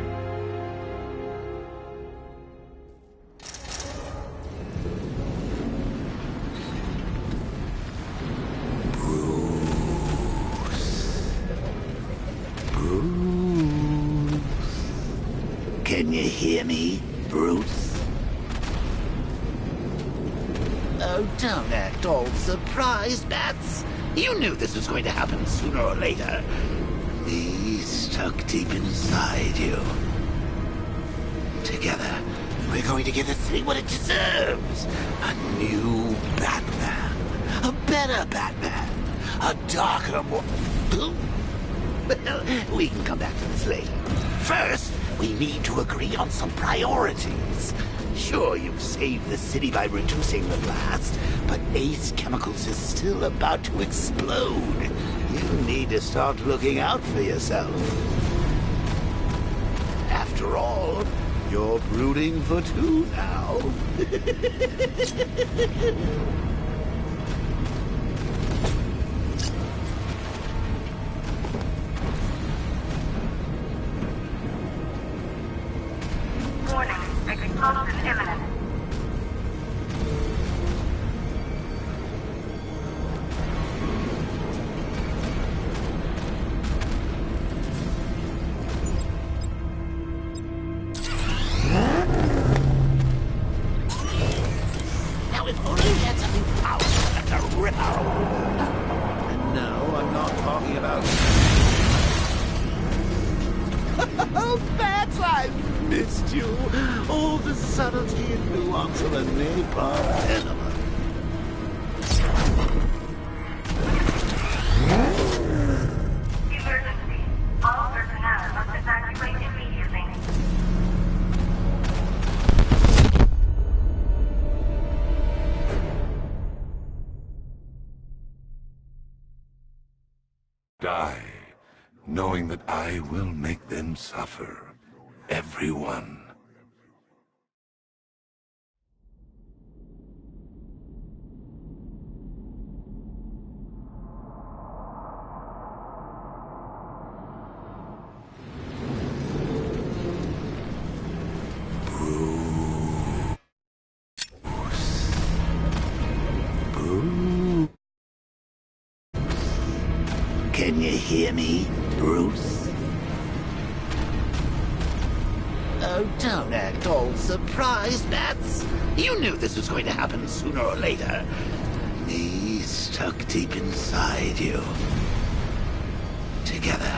Can you hear me, Bruce? Oh, don't act all surprised, Bats. You knew this was going to happen sooner or later. He's stuck deep inside you. Together, we're going to give the city what it deserves. A new Batman. A better Batman. A darker, more... Well, we can come back to this later. First, we need to agree on some priorities. Sure, you've saved the city by reducing the blast, but Ace Chemicals is still about to explode. You need to start looking out for yourself. After all, you're brooding for 2 now. Warning, explosion imminent. Now, if only we had something powerful enough to rip our Oh, Bats, I've missed you. All the subtlety and nuance of a napalm enema. Emergency. All personnel must evacuate immediately. Die, knowing that I will make them suffer. Everyone. Can you hear me, Bruce? Oh, don't act all surprised, Bats. You knew this was going to happen sooner or later. Me stuck deep inside you. Together,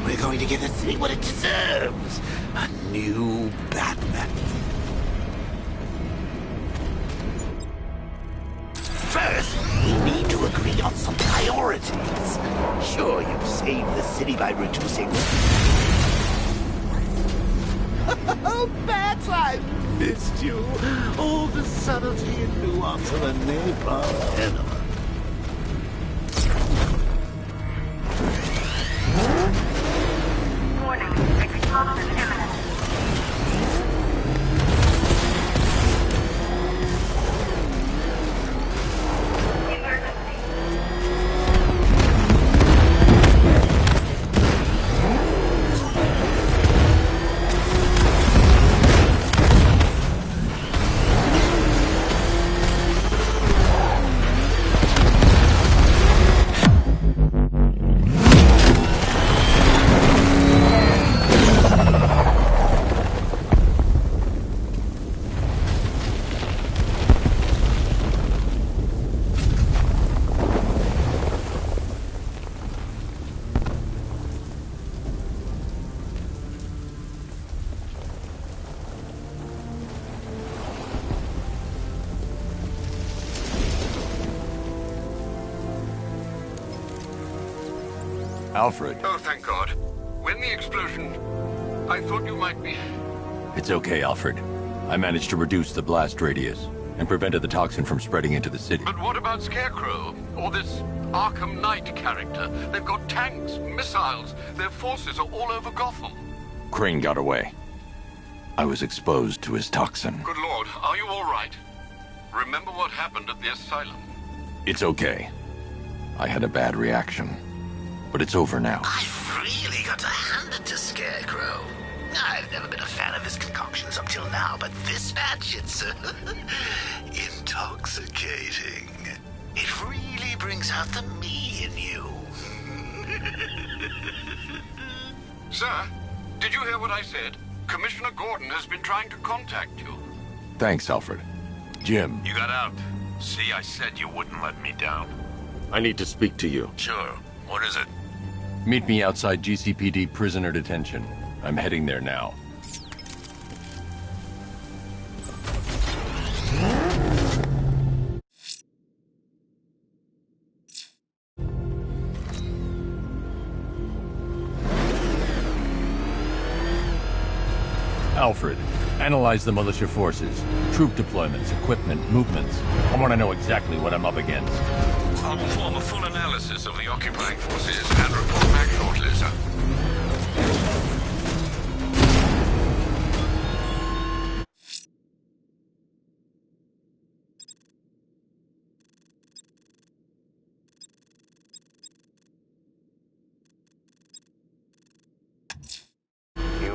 we're going to give the city what it deserves. A new Batman. First, we need to agree on some priorities. Sure, you've saved the city by reducing... Oh, Bats, I've missed you. All the subtlety and nuance of a napalm enema. Warning. Explosion imminent. Alfred. Oh, thank God. When the explosion... I thought you might be... It's okay, Alfred. I managed to reduce the blast radius and prevented the toxin from spreading into the city. But what about Scarecrow? Or this Arkham Knight character? They've got tanks, missiles. Their forces are all over Gotham. Crane got away. I was exposed to his toxin. Good Lord, are you all right? Remember what happened at the asylum? It's okay. I had a bad reaction. But it's over now. I've really got to hand it to Scarecrow. I've never been a fan of his concoctions up till now, but this batch, it's intoxicating. It really brings out the me in you. Sir, did you hear what I said? Commissioner Gordon has been trying to contact you. Thanks, Alfred. Jim. You got out. See, I said you wouldn't let me down. I need to speak to you. Sure. What is it? Meet me outside GCPD prisoner detention. I'm heading there now. Alfred, analyze the militia forces, troop deployments, equipment, movements. I want to know exactly what I'm up against. I'll perform a full analysis of the occupying forces and report back shortly, sir.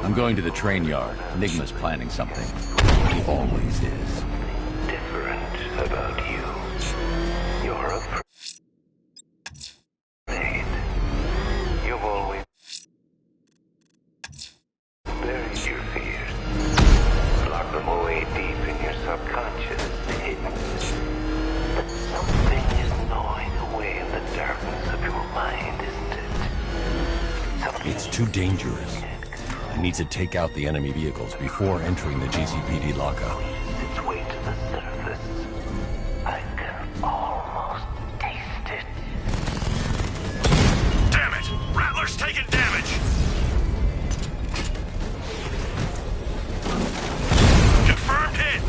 I'm going to the train yard. Enigma's planning something. He always is. Different about you. You're afraid. You've always buried your fears. Locked them away deep in your subconscious, hidden. But something is gnawing away in the darkness of your mind, isn't it? Something It's too dangerous. I I need to take out the enemy vehicles before entering the GCPD lockup. Its way to the surface. I can almost taste it. Damn it! Rattler's taking damage! Confirmed hit!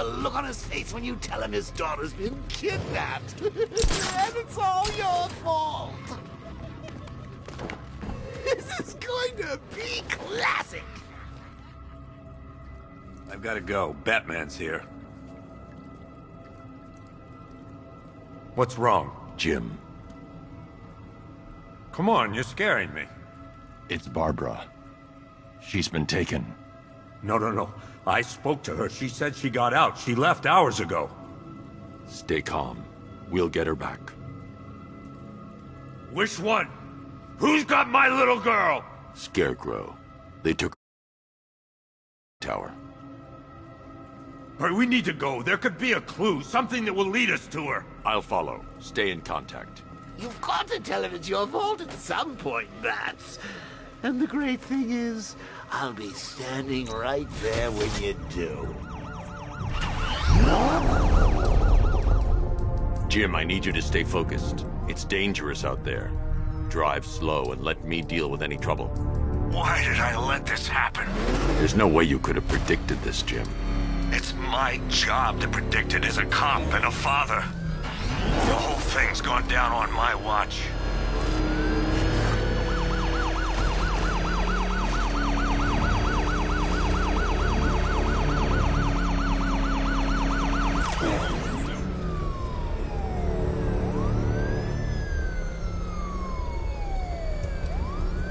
Look on his face when you tell him his daughter's been kidnapped. And it's all your fault. This is going to be classic. I've got to go. Batman's here. What's wrong? Jim. Come on, you're scaring me. It's Barbara. She's been taken. No. I spoke to her. She said she got out. She left hours ago. Stay calm. We'll get her back. Which one? Who's got my little girl? Scarecrow. They took her tower. Hurry, we need to go. There could be a clue, something that will lead us to her. I'll follow. Stay in contact. You've got to tell him it's your fault at some point, Bats. And the great thing is, I'll be standing right there when you do. Jim, I need you to stay focused. It's dangerous out there. Drive slow and let me deal with any trouble. Why did I let this happen? There's no way you could have predicted this, Jim. It's my job to predict it as a cop and a father. The whole thing's gone down on my watch.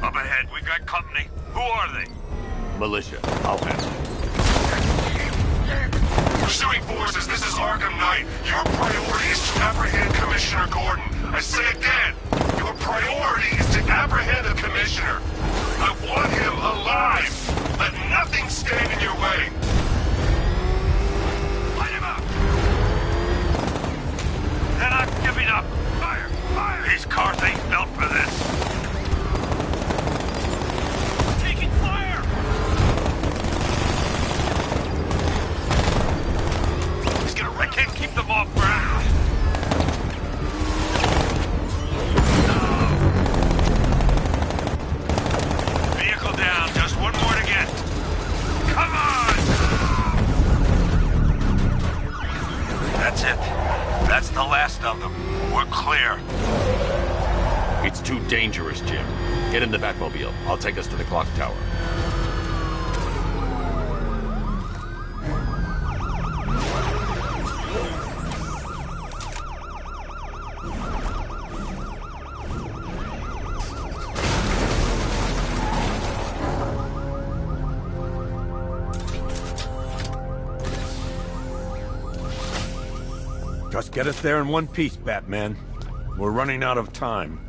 Up ahead, we got company. Who are they? Militia. I'll handle it. Pursuing forces, this is Arkham Knight. Your priority is to apprehend Commissioner Gordon. I say again, your priority is to apprehend the Commissioner. I want him alive. Let nothing stand in your way. Light him up. They're not giving up. Fire! Fire! These cars ain't built for this. I can't keep them off ground. Vehicle down. Just one more to get. Come on! That's it. That's the last of them. We're clear. It's too dangerous, Jim. Get in the Batmobile. I'll take us to the clock tower. Just get us there in one piece, Batman. We're running out of time.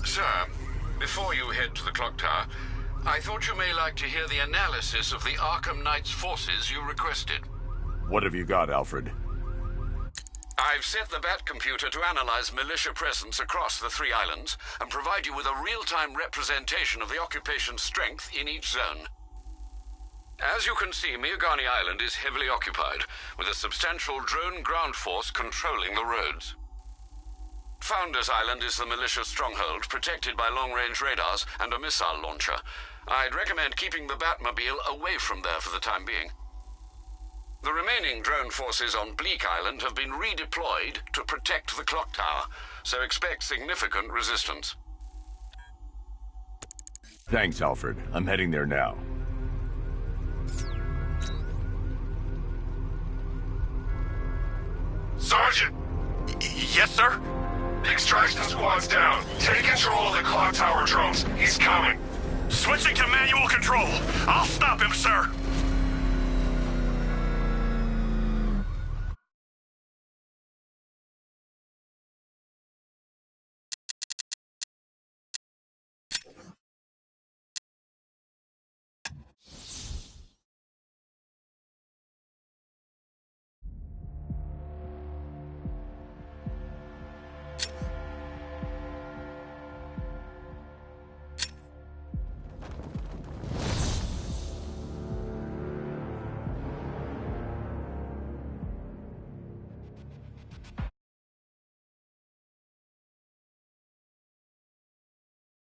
Sir, before you head to the clock tower, I thought you may like to hear the analysis of the Arkham Knight's forces you requested. What have you got, Alfred? I've set the Batcomputer to analyze militia presence across the 3 islands and provide you with a real-time representation of the occupation's strength in each zone. As you can see, Miagani Island is heavily occupied, with a substantial drone ground force controlling the roads. Founders Island is the militia stronghold, protected by long-range radars and a missile launcher. I'd recommend keeping the Batmobile away from there for the time being. The remaining drone forces on Bleak Island have been redeployed to protect the clock tower, so expect significant resistance. Thanks, Alfred. I'm heading there now. Sergeant! Yes, sir? The extraction squad's down. Take control of the clock tower drones. He's coming. Switching to manual control. I'll stop him, sir.